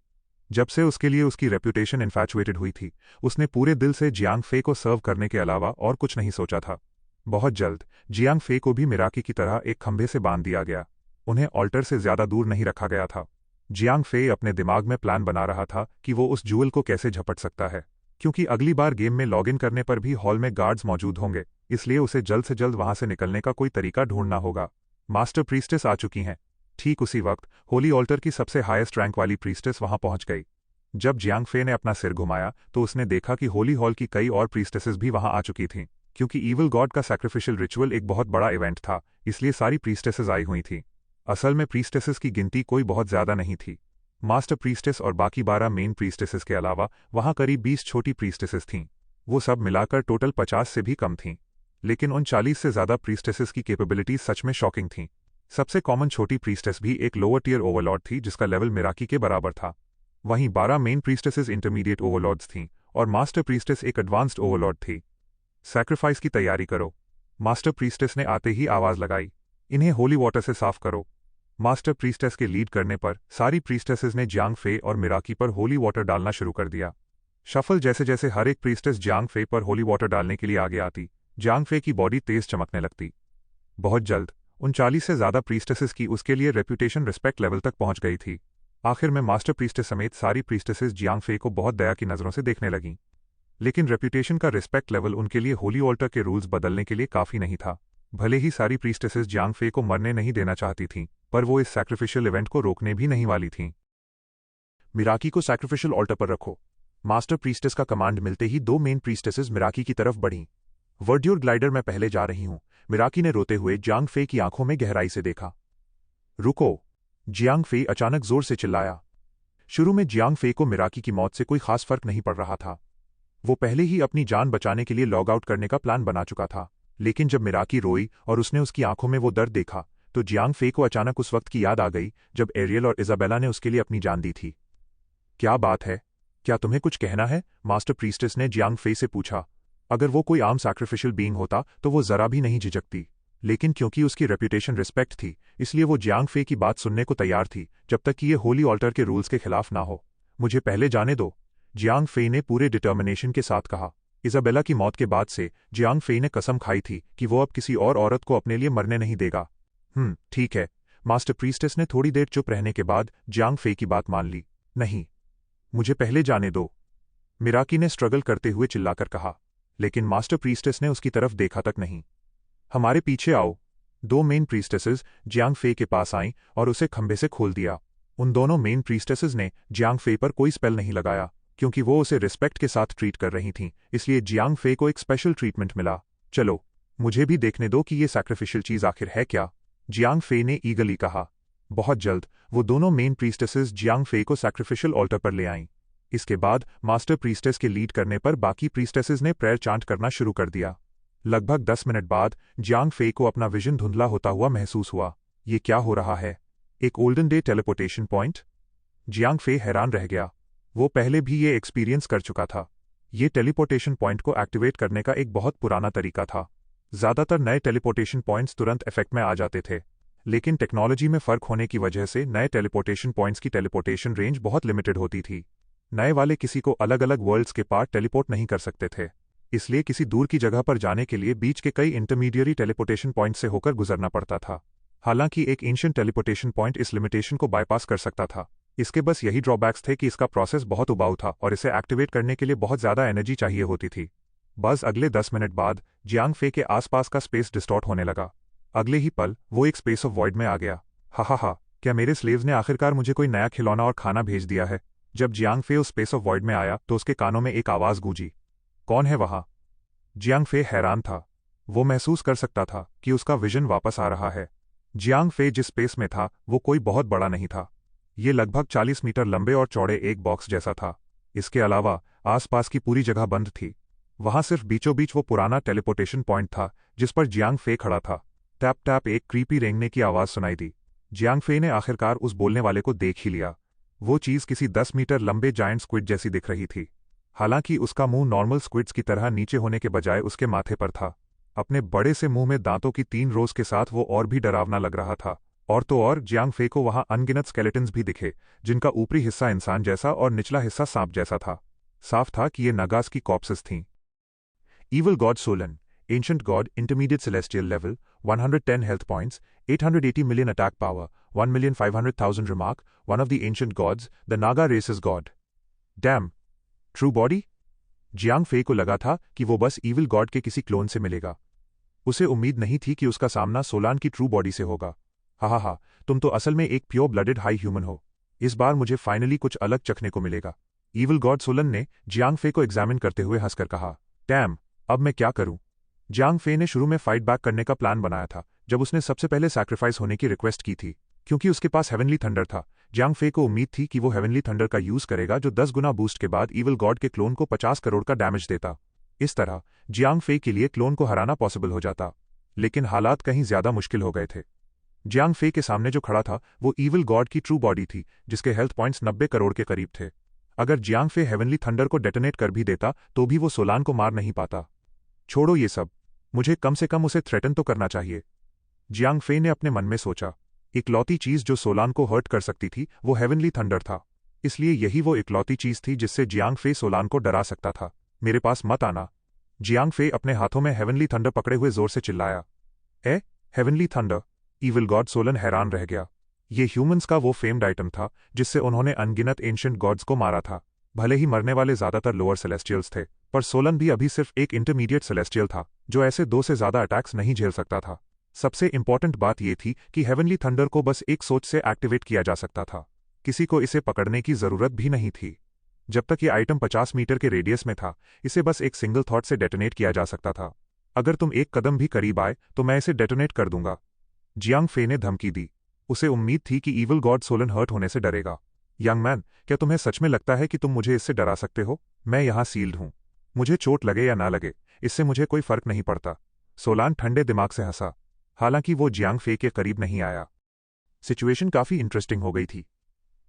जब से उसके लिए उसकी रेप्यूटेशन इन्फैचुएटेड हुई थी, उसने पूरे दिल से जियांग फे को सर्व करने के अलावा और कुछ नहीं सोचा था। बहुत जल्द जियांग फे को भी मिराकी की तरह एक खंभे से बांध दिया गया। उन्हें ऑल्टर से ज्यादा दूर नहीं रखा गया था। जियांग फे अपने दिमाग में प्लान बना रहा था कि वो उस जूअल को कैसे झपट सकता है, क्योंकि अगली बार गेम में लॉगिन करने पर भी हॉल में गार्ड्स मौजूद होंगे, इसलिए उसे जल्द से जल्द वहां से निकलने का कोई तरीका ढूंढना होगा। मास्टर प्रीस्टेस आ चुकी हैं। ठीक उसी वक्त होली ऑल्टर की सबसे हाईएस्ट रैंक वाली प्रीस्टेस वहां पहुंच गई। जब जियांग फे ने अपना सिर घुमाया तो उसने देखा कि होली हॉल की कई और प्रीस्टेसेस भी वहां आ चुकी थीं। क्योंकि ईविल गॉड का सैक्रिफिशियल रिचुअल एक बहुत बड़ा इवेंट था, इसलिए सारी प्रीस्टेसेस आई हुई थीं। असल में प्रीस्टेसेस की गिनती कोई बहुत ज्यादा नहीं थी। मास्टर प्रीस्टेस और बाकी 12 मेन प्रीस्टेसेस के अलावा वहां करीब 20 छोटी प्रीस्टेसेस थीं। वो सब मिलाकर टोटल 50 से भी कम थीं। लेकिन उन 40 से ज्यादा प्रीस्टेसेस की कैपेबिलिटीज सच में शॉकिंग थीं। सबसे कॉमन छोटी प्रीस्टेस भी एक लोअर टियर ओवरलॉर्ड थी जिसका लेवल मिराकी के बराबर था। वहीं 12 मेन प्रीस्टेसेस इंटरमीडिएट ओवरलॉर्ड्स थीं और मास्टर प्रीस्टेस एक एडवांस्ड ओवरलॉर्ड थी। सैक्रिफाइस की तैयारी करो, मास्टर प्रीस्टेस ने आते ही आवाज लगाई। इन्हें होली वाटर से साफ करो। मास्टर प्रीस्टेस के लीड करने पर सारी प्रीस्टेसेस ने जियांग फे और मिराकी पर होली वाटर डालना शुरू कर दिया। शफल जैसे जैसे हर एक प्रीस्टेस जियांग फे पर होली वाटर डालने के लिए आगे आती, जियांग फे की बॉडी तेज चमकने लगती। बहुत जल्द 39 से ज्यादा प्रीस्टेसेस की उसके लिए रेप्यूटेशन रिस्पेक्ट लेवल तक पहुंच गई थी। आखिर में मास्टर प्रीस्टेस समेत सारी प्रीस्टेसेस जियांग फे को बहुत दया की नजरों से देखने लगीं। लेकिन रेप्यूटेशन का रिस्पेक्ट लेवल उनके लिए होली ऑल्टर के रूल्स बदलने के लिए काफी नहीं था। भले ही सारी प्रीस्टेसेस जियांग फे को मरने नहीं देना चाहती थीं, पर वो इस सैक्रिफिशियल इवेंट को रोकने भी नहीं वाली थीं। मिराकी को सैक्रिफिशियल ऑल्टर पर रखो। मास्टर प्रीस्टेस का कमांड मिलते ही दो मेन प्रीस्टेसेस मिराकी की तरफ बढ़ीं। वर्ड्योर ग्लाइडर मैं पहले जा रही हूं, मिराकी ने रोते हुए जियांग फे की आंखों में गहराई से देखा। रुको! जियांग फे अचानक जोर से चिल्लाया। शुरू में जियांग फे को मिराकी की मौत से कोई खास फर्क नहीं पड़ रहा था। वो पहले ही अपनी जान बचाने के लिए लॉग आउट करने का प्लान बना चुका था। लेकिन जब मिराकी रोई और उसने उसकी आंखों में वो दर्द देखा, तो जियांग फे को अचानक उस वक्त की याद आ गई जब एरियल और इजाबेला ने उसके लिए अपनी जान दी थी। क्या बात है? क्या तुम्हें कुछ कहना है? मास्टर प्रीस्टेस ने जियांग फे से पूछा। अगर वो कोई आम सैक्रिफिशियल बीइंग होता तो वो जरा भी नहीं झिझकती, लेकिन क्योंकि उसकी रेप्यूटेशन रिस्पेक्ट थी, इसलिए वो जियांग फे की बात सुनने को तैयार थी जब तक कि ये होली ऑल्टर के रूल्स के खिलाफ ना हो। मुझे पहले जाने दो, जियांग फे ने पूरे डिटर्मिनेशन के साथ कहा। इजाबेला की मौत के बाद से जियांग फे ने कसम खाई थी कि वो अब किसी और औरत को अपने लिए मरने नहीं देगा। ठीक है। मास्टर प्रीस्टेस ने थोड़ी देर चुप रहने के बाद जियांग फे की बात मान ली। नहीं, मुझे पहले जाने दो, मिराकी ने स्ट्रगल करते हुए चिल्लाकर कहा। लेकिन मास्टर प्रीस्टेस ने उसकी तरफ देखा तक नहीं। हमारे पीछे आओ। दो मेन प्रीस्टेसेस जियांग फे के पास आईं और उसे खंभे से खोल दिया। उन दोनों मेन प्रीस्टेसेस ने जियांग फे पर कोई स्पेल नहीं लगाया, क्योंकि वो उसे रिस्पेक्ट के साथ ट्रीट कर रही थीं, इसलिए जियांग फे को एक स्पेशल ट्रीटमेंट मिला। चलो, मुझे भी देखने दो कि ये सैक्रिफिशियल चीज आखिर है क्या, जियांग फे ने ईगली कहा। बहुत जल्द वो दोनों मेन प्रीस्टेसेस जियांग फे को सैक्रिफिशियल ऑल्टर पर ले आईं। इसके बाद मास्टर प्रीस्टेस के लीड करने पर बाकी प्रीस्टेसेस ने प्रेयर चांट करना शुरू कर दिया। लगभग 10 मिनट बाद जियांग फे को अपना विजन धुंधला होता हुआ महसूस हुआ। ये क्या हो रहा है? एक olden day teleportation point? Jiang फे हैरान रह गया। वो पहले भी ये एक्सपीरियंस कर चुका था। ये टेलीपोर्टेशन पॉइंट को एक्टिवेट करने का एक बहुत पुराना तरीका था। ज्यादातर नए टेलीपोर्टेशन पॉइंट्स तुरंत इफेक्ट में आ जाते थे, लेकिन टेक्नोलॉजी में फर्क होने की वजह से नए टेलीपोर्टेशन पॉइंट्स की टेलीपोर्टेशन रेंज बहुत लिमिटेड होती थी। नए वाले किसी को अलग अलग वर्ल्ड्स के पार्ट टेलीपोर्ट नहीं कर सकते थे, इसलिए किसी दूर की जगह पर जाने के लिए बीच के कई इंटरमीडियरी टेलीपोर्टेशन पॉइंट से होकर गुजरना पड़ता था। हालांकि एक एंशिएंट टेलीपोर्टेशन पॉइंट इस लिमिटेशन को बाईपास कर सकता था। इसके बस यही ड्रॉबैक्स थे कि इसका प्रोसेस बहुत उबाऊ था और इसे एक्टिवेट करने के लिए बहुत ज्यादा एनर्जी चाहिए होती थी। बस अगले 10 मिनट बाद जियांग फे के आसपास का स्पेस डिस्टॉर्ट होने लगा। अगले ही पल वो एक स्पेस ऑफ वॉइड में आ गया। हा, क्या मेरे स्लेव्स ने आखिरकार मुझे कोई नया खिलौना और खाना भेज दिया है? जब जियांग फे उस स्पेस ऑफ वॉइड में आया तो उसके कानों में एक आवाज गूंजी। कौन है वहां? जियांग फे हैरान था। वो महसूस कर सकता था कि उसका विजन वापस आ रहा है। जियांग फे जिस स्पेस में था वो कोई बहुत बड़ा नहीं था। ये लगभग 40 मीटर लंबे और चौड़े एक बॉक्स जैसा था। इसके अलावा आसपास की पूरी जगह बंद थी। वहां सिर्फ बीचों बीच वो पुराना टेलीपोर्टेशन पॉइंट था जिस पर जियांग फे खड़ा था। टैप टैप एक क्रीपी रेंगने की आवाज सुनाई दी। जियांग फे ने आखिरकार उस बोलने वाले को देख ही लिया। वो चीज किसी 10 मीटर लंबे जायंट स्क्विड जैसी दिख रही थी। हालांकि उसका मुंह नॉर्मल स्क्विड्स की तरह नीचे होने के बजाय उसके माथे पर था। अपने बड़े से मुंह में दांतों की 3 रोज के साथ वो और भी डरावना लग रहा था। और तो और जियांग फे को वहां अनगिनत स्केलेटन्स भी दिखे, जिनका ऊपरी हिस्सा इंसान जैसा और निचला हिस्सा सांप जैसा था। साफ था कि ये नगास की कॉप्सेस थीं। Evil God Solan, Ancient God, Intermediate Celestial Level, 110 health points, 880 million attack power, 1,500,000 remark, one of the ancient gods, the Naga race's god. Damn! True body? Jiang Fei को लगा था कि वो बस ईविल गॉड के किसी clone से मिलेगा। उसे उम्मीद नहीं थी कि उसका सामना सोलान की ट्रू बॉडी से होगा। हा, तुम तो असल में एक प्योर ब्लडेड हाई ह्यूमन हो। इस बार मुझे फाइनली कुछ अलग चखने को मिलेगा। ईविल गॉड सोलन ने जियांग फे को एग्जामिन करते हुए हंसकर कहा। डैम! अब मैं क्या करूं? जियांग फे ने शुरू में फाइट बैक करने का प्लान बनाया था जब उसने सबसे पहले सैक्रिफाइस होने की रिक्वेस्ट की थी, क्योंकि उसके पास हेवनली थंडर था। जियांग फे को उम्मीद थी कि वो हेवनली थंडर का यूज करेगा जो 10 गुना बूस्ट के बाद ईविल गॉड के क्लोन को 50 करोड़ का डैमेज देता। इस तरह जियांग फे के लिए क्लोन को हराना पॉसिबल हो जाता। लेकिन हालात कहीं ज्यादा मुश्किल हो गए थे। जियांग फे के सामने जो खड़ा था वो ईविल गॉड की ट्रू बॉडी थी, जिसके हेल्थ पॉइंट्स 90 करोड़ के करीब थे। अगर जियांग फे हेवनली थंडर को डेटोनेट कर भी देता तो भी वो सोलान को मार नहीं पाता। छोड़ो ये सब, मुझे कम से कम उसे थ्रेटन तो करना चाहिए, जियांग फे ने अपने मन में सोचा। इकलौती चीज जो सोलान को हर्ट कर सकती थी वो हेवनली थंडर था, इसलिए यही वो इकलौती चीज थी जिससे जियांग फे सोलान को डरा सकता था। मेरे पास मत आना, जियांग फे अपने हाथों में हेवनली थंडर पकड़े हुए जोर से चिल्लाया। Heavenly thunder? Evil God Solan हैरान रह गया। ये ह्यूमंस का वो फेम्ड आइटम था जिससे उन्होंने अनगिनत एंशिएंट गॉड्स को मारा था। भले ही मरने वाले ज्यादातर लोअर सेलेस्टियल्स थे, पर सोलन भी अभी सिर्फ एक इंटरमीडिएट सेलेस्टियल था जो ऐसे 2 से ज्यादा अटैक्स नहीं झेल सकता था। सबसे इंपॉर्टेंट बात यह थी कि हेवनली थंडर को बस एक सोच से एक्टिवेट किया जा सकता था। किसी को इसे पकड़ने की जरूरत भी नहीं थी। जब तक ये आइटम 50 मीटर के रेडियस में था, इसे बस एक सिंगल थॉट से डेटोनेट किया जा सकता था। अगर तुम एक कदम भी करीब आए तो मैं इसे डेटोनेट कर दूंगा, जियांग फे ने धमकी दी। उसे उम्मीद थी कि ईविल गॉड सोलन हर्ट होने से डरेगा। यंग मैन, क्या तुम्हें सच में लगता है कि तुम मुझे इससे डरा सकते हो? मैं यहां सील्ड हूं। मुझे चोट लगे या ना लगे, इससे मुझे कोई फर्क नहीं पड़ता। सोलान ठंडे दिमाग से हंसा, हालांकि वो जियांग फे के करीब नहीं आया। सिचुएशन काफी इंटरेस्टिंग हो गई थी।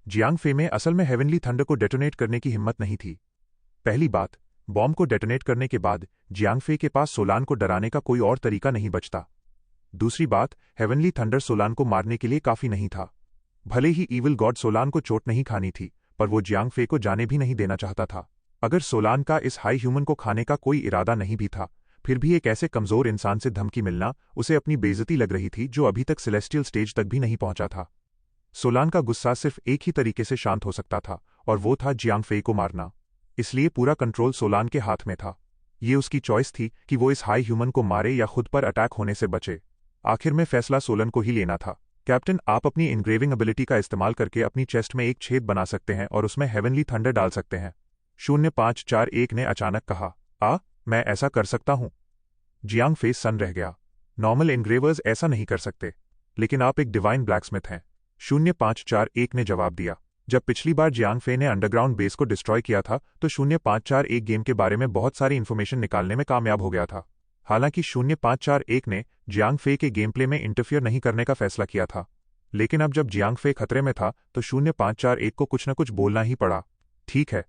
जियांग फे में असल में हेवनली थंडर को डेटोनेट करने की हिम्मत नहीं थी। पहली बात, बॉम्ब को डेटोनेट करने के बाद जियांग फे के पास सोलान को डराने का कोई और तरीका नहीं बचता। दूसरी बात, हेवनली थंडर सोलान को मारने के लिए काफी नहीं था। भले ही ईविल गॉड सोलान को चोट नहीं खानी थी, पर वो जियांग फे को जाने भी नहीं देना चाहता था। अगर सोलान का इस हाई ह्यूमन को खाने का कोई इरादा नहीं भी था, फिर भी एक ऐसे कमजोर इंसान से धमकी मिलना उसे अपनी बेइज्जती लग रही थी जो अभी तक सेलेस्टियल स्टेज तक भी नहीं पहुंचा था। सोलान का गुस्सा सिर्फ एक ही तरीके से शांत हो सकता था, और वो था जियांग फे को मारना। इसलिए पूरा कंट्रोल सोलान के हाथ में था। ये उसकी चॉइस थी कि वो इस हाई ह्यूमन को मारे या खुद पर अटैक होने से बचे। आखिर में फैसला सोलन को ही लेना था। कैप्टन, आप अपनी इनग्रेविंग एबिलिटी का इस्तेमाल करके अपनी चेस्ट में एक छेद बना सकते हैं और उसमें हेवनली थंडर डाल सकते हैं, 0541 ने अचानक कहा। मैं ऐसा कर सकता हूं? जियांग फे सन रह गया। नॉर्मल इनग्रेवर्स ऐसा नहीं कर सकते, लेकिन आप एक डिवाइन ब्लैकस्मिथ हैं, 0541 ने जवाब दिया। जब पिछली बार जियांग फे ने अंडरग्राउंड बेस को डिस्ट्रॉय किया था तो 0541 गेम के बारे में बहुत सारी इन्फॉर्मेशन निकालने में कामयाब हो गया था। हालांकि 0541 ने जियांग फे के गेम प्ले में इंटरफियर नहीं करने का फैसला किया था, लेकिन अब जब जियांग फे खतरे में था तो 0541 को कुछ न कुछ बोलना ही पड़ा। ठीक है,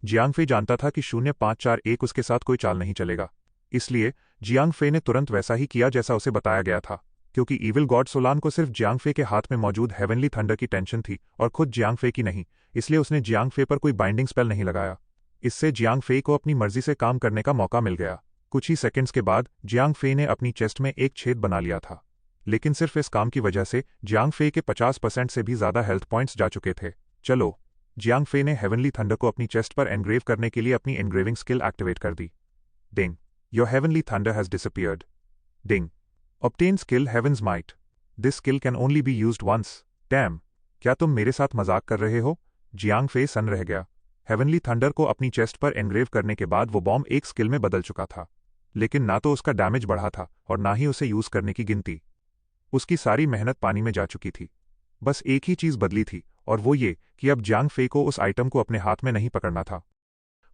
जियांग फे जानता था कि 0541 उसके साथ कोई चाल नहीं चलेगा, इसलिए जियांग फे ने तुरंत वैसा ही किया जैसा उसे बताया गया था। क्योंकि ईविल गॉड सोलान को सिर्फ जियांग फे के हाथ में मौजूद हेवनली थंडर की टेंशन थी और खुद जियांग फे की नहीं, इसलिए उसने जियांग फे पर कोई बाइंडिंग स्पेल नहीं लगाया। इससे जियांग फे को अपनी मर्जी से काम करने का मौका मिल गया। कुछ ही सेकंड्स के बाद जियांग फे ने अपनी चेस्ट में एक छेद बना लिया था, लेकिन सिर्फ इस काम की वजह से जियांग फे के 50% से भी ज्यादा हेल्थ पॉइंट्स जा चुके थे। चलो, जियांग फे ने हेवनली थंडर को अपनी चेस्ट पर एनग्रेव करने के लिए अपनी एनग्रेविंग स्किल एक्टिवेट कर दी। Ding, your heavenly thunder has disappeared. Ding, obtain skill heavens might. This skill can only be used once. Damn, क्या तुम मेरे साथ मजाक कर रहे हो? जियांग फे सन रह गया। हेवनली थंडर को अपनी चेस्ट पर एनग्रेव करने के बाद वो बॉम्ब एक स्किल में बदल चुका था, लेकिन ना तो उसका डैमेज बढ़ा था और ना ही उसे यूज करने की गिनती। उसकी सारी मेहनत पानी में जा चुकी थी। बस एक ही चीज बदली थी, और वो ये कि अब जियांग फे को उस आइटम को अपने हाथ में नहीं पकड़ना था।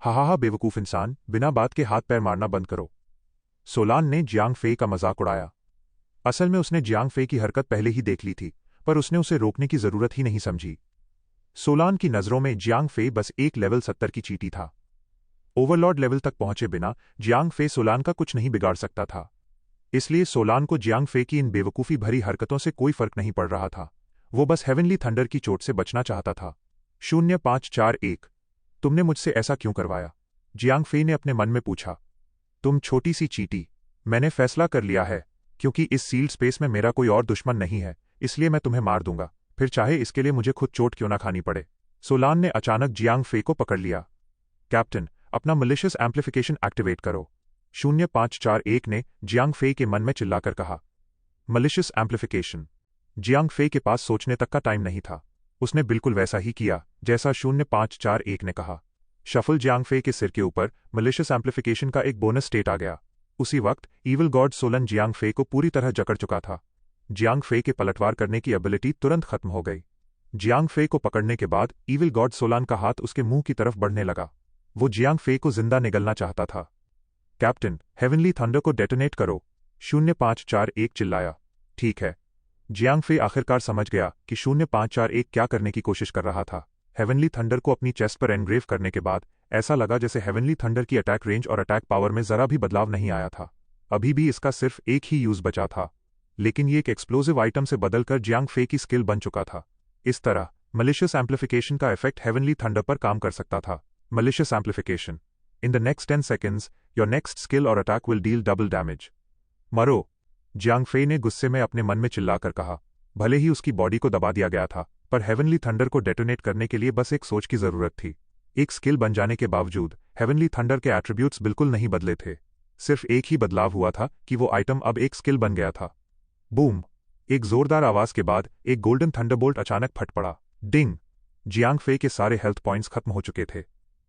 हा बेवकूफ इंसान, बिना बात के हाथ पैर मारना बंद करो। सोलान ने जियांग फे का मजाक उड़ाया। असल में उसने जियांग फे की हरकत पहले ही देख ली थी, पर उसने उसे रोकने की जरूरत ही नहीं समझी। सोलान की नजरों में जियांग फे बस एक लेवल 70 की चींटी था। ओवरलॉर्ड लेवल तक पहुंचे बिना जियांग फे सोलान का कुछ नहीं बिगाड़ सकता था। इसलिए सोलान को जियांग फे की इन बेवकूफी भरी हरकतों से कोई फर्क नहीं पड़ रहा था। वो बस हेवनली थंडर की चोट से बचना चाहता था। 0541, तुमने मुझसे ऐसा क्यों करवाया? जियांग फे ने अपने मन में पूछा। तुम छोटी सी चींटी, मैंने फैसला कर लिया है, क्योंकि इस सील्ड स्पेस में मेरा कोई और दुश्मन नहीं है, इसलिए मैं तुम्हें मार दूंगा, फिर चाहे इसके लिए मुझे खुद चोट क्यों ना खानी पड़े। सोलान ने अचानक जियांग फे को पकड़ लिया। कैप्टन, अपना मलिशियस एम्प्लीफिकेशन एक्टिवेट करो, 0541 ने जियांग फे के मन में चिल्लाकर कहा। Malicious amplification. जियांग फे के पास सोचने तक का टाइम नहीं था। उसने बिल्कुल वैसा ही किया जैसा 0541 ने कहा। शफल जियांग फे के सिर के ऊपर मलिशियस एम्प्लीफिकेशन का एक बोनस स्टेट आ गया। उसी वक्त evil God Solan Jiang Fei को पूरी तरह जकड़ चुका था। जियांग फे के पलटवार करने की एबिलिटी तुरंत खत्म हो गई। जियांग फे को पकड़ने के बाद ईविल गॉड सोलान का हाथ उसके मुंह की तरफ बढ़ने लगा। वो जियांग फे को जिंदा निगलना चाहता था। कैप्टन, हेवनली थंडर को डेटोनेट करो, 0541 चिल्लाया। ठीक है। जियांग फे आखिरकार समझ गया कि 0541 क्या करने की कोशिश कर रहा था। हेवनली थंडर को अपनी चेस्ट पर एनग्रेव करने के बाद ऐसा लगा जैसे हेवनली थंडर की अटैक रेंज और अटैक पावर में जरा भी बदलाव नहीं आया था। अभी भी इसका सिर्फ एक ही यूज बचा था, लेकिन ये एक एक्सप्लोसिव आइटम से बदलकर जियांग फे की स्किल बन चुका था। इस तरह मलिशियस एम्प्लीफिकेशन का इफेक्ट हेवनली थंडर पर काम कर सकता था। Malicious amplification. In the next 10 seconds, your next skill और attack will deal double damage. मरो, जियांग फेई ने गुस्से में अपने मन में चिल्लाकर कहा। भले ही उसकी बॉडी को दबा दिया गया था, पर हेवनली थंडर को डेटोनेट करने के लिए बस एक सोच की जरूरत थी। एक स्किल बन जाने के बावजूद हेवनली थंडर के एट्रीब्यूट्स बिल्कुल नहीं बदले थे। सिर्फ एक ही बदलाव हुआ था कि वो आइटम अब एक स्किल बन गया था। बूम! एक जोरदार आवाज के बाद एक गोल्डन थंडरबोल्ट अचानक फट पड़ा। डिंग! जियांग फेई के सारे हेल्थ पॉइंट्स खत्म हो चुके थे,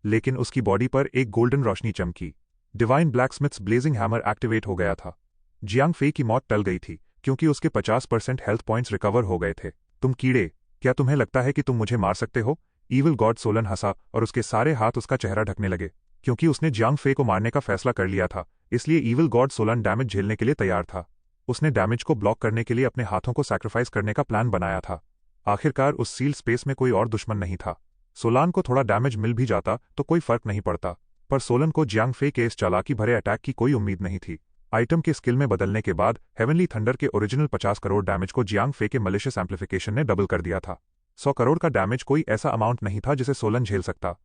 लेकिन उसकी बॉडी पर एक गोल्डन रोशनी चमकी। डिवाइन ब्लैकस्मिथ्स ब्लेजिंग हैमर एक्टिवेट हो गया था। जियांग फेई की मौत टल गई थी क्योंकि उसके 50% हेल्थ पॉइंट्स रिकवर हो गए थे। तुम कीड़े, क्या तुम्हें लगता है कि तुम मुझे मार सकते हो? ईविल गॉड सोलन हंसा और उसके सारे हाथ उसका चेहरा ढकने लगे। क्योंकि उसने जियांग फेई को मारने का फैसला कर लिया था, इसलिए ईविल गॉड सोलन डैमेज झेलने के लिए तैयार था। उसने डैमेज को ब्लॉक करने के लिए अपने हाथों को सैक्रिफाइस करने का प्लान बनाया था। आखिरकार उस सील्ड स्पेस में कोई और दुश्मन नहीं था। सोलान को थोड़ा डैमेज मिल भी जाता तो कोई फर्क नहीं पड़ता, पर सोलन को जियांग फेई के इस चालाकी भरे अटैक की कोई उम्मीद नहीं थी। आइटम के स्किल में बदलने के बाद हेवनली थंडर के ओरिजिनल 50 करोड़ डैमेज को जियांग फेई के मलिशियस एम्प्लीफिकेशन ने डबल कर दिया था। 100 करोड़ का डैमेज कोई ऐसा अमाउंट नहीं था जिसे सोलन झेल सकता।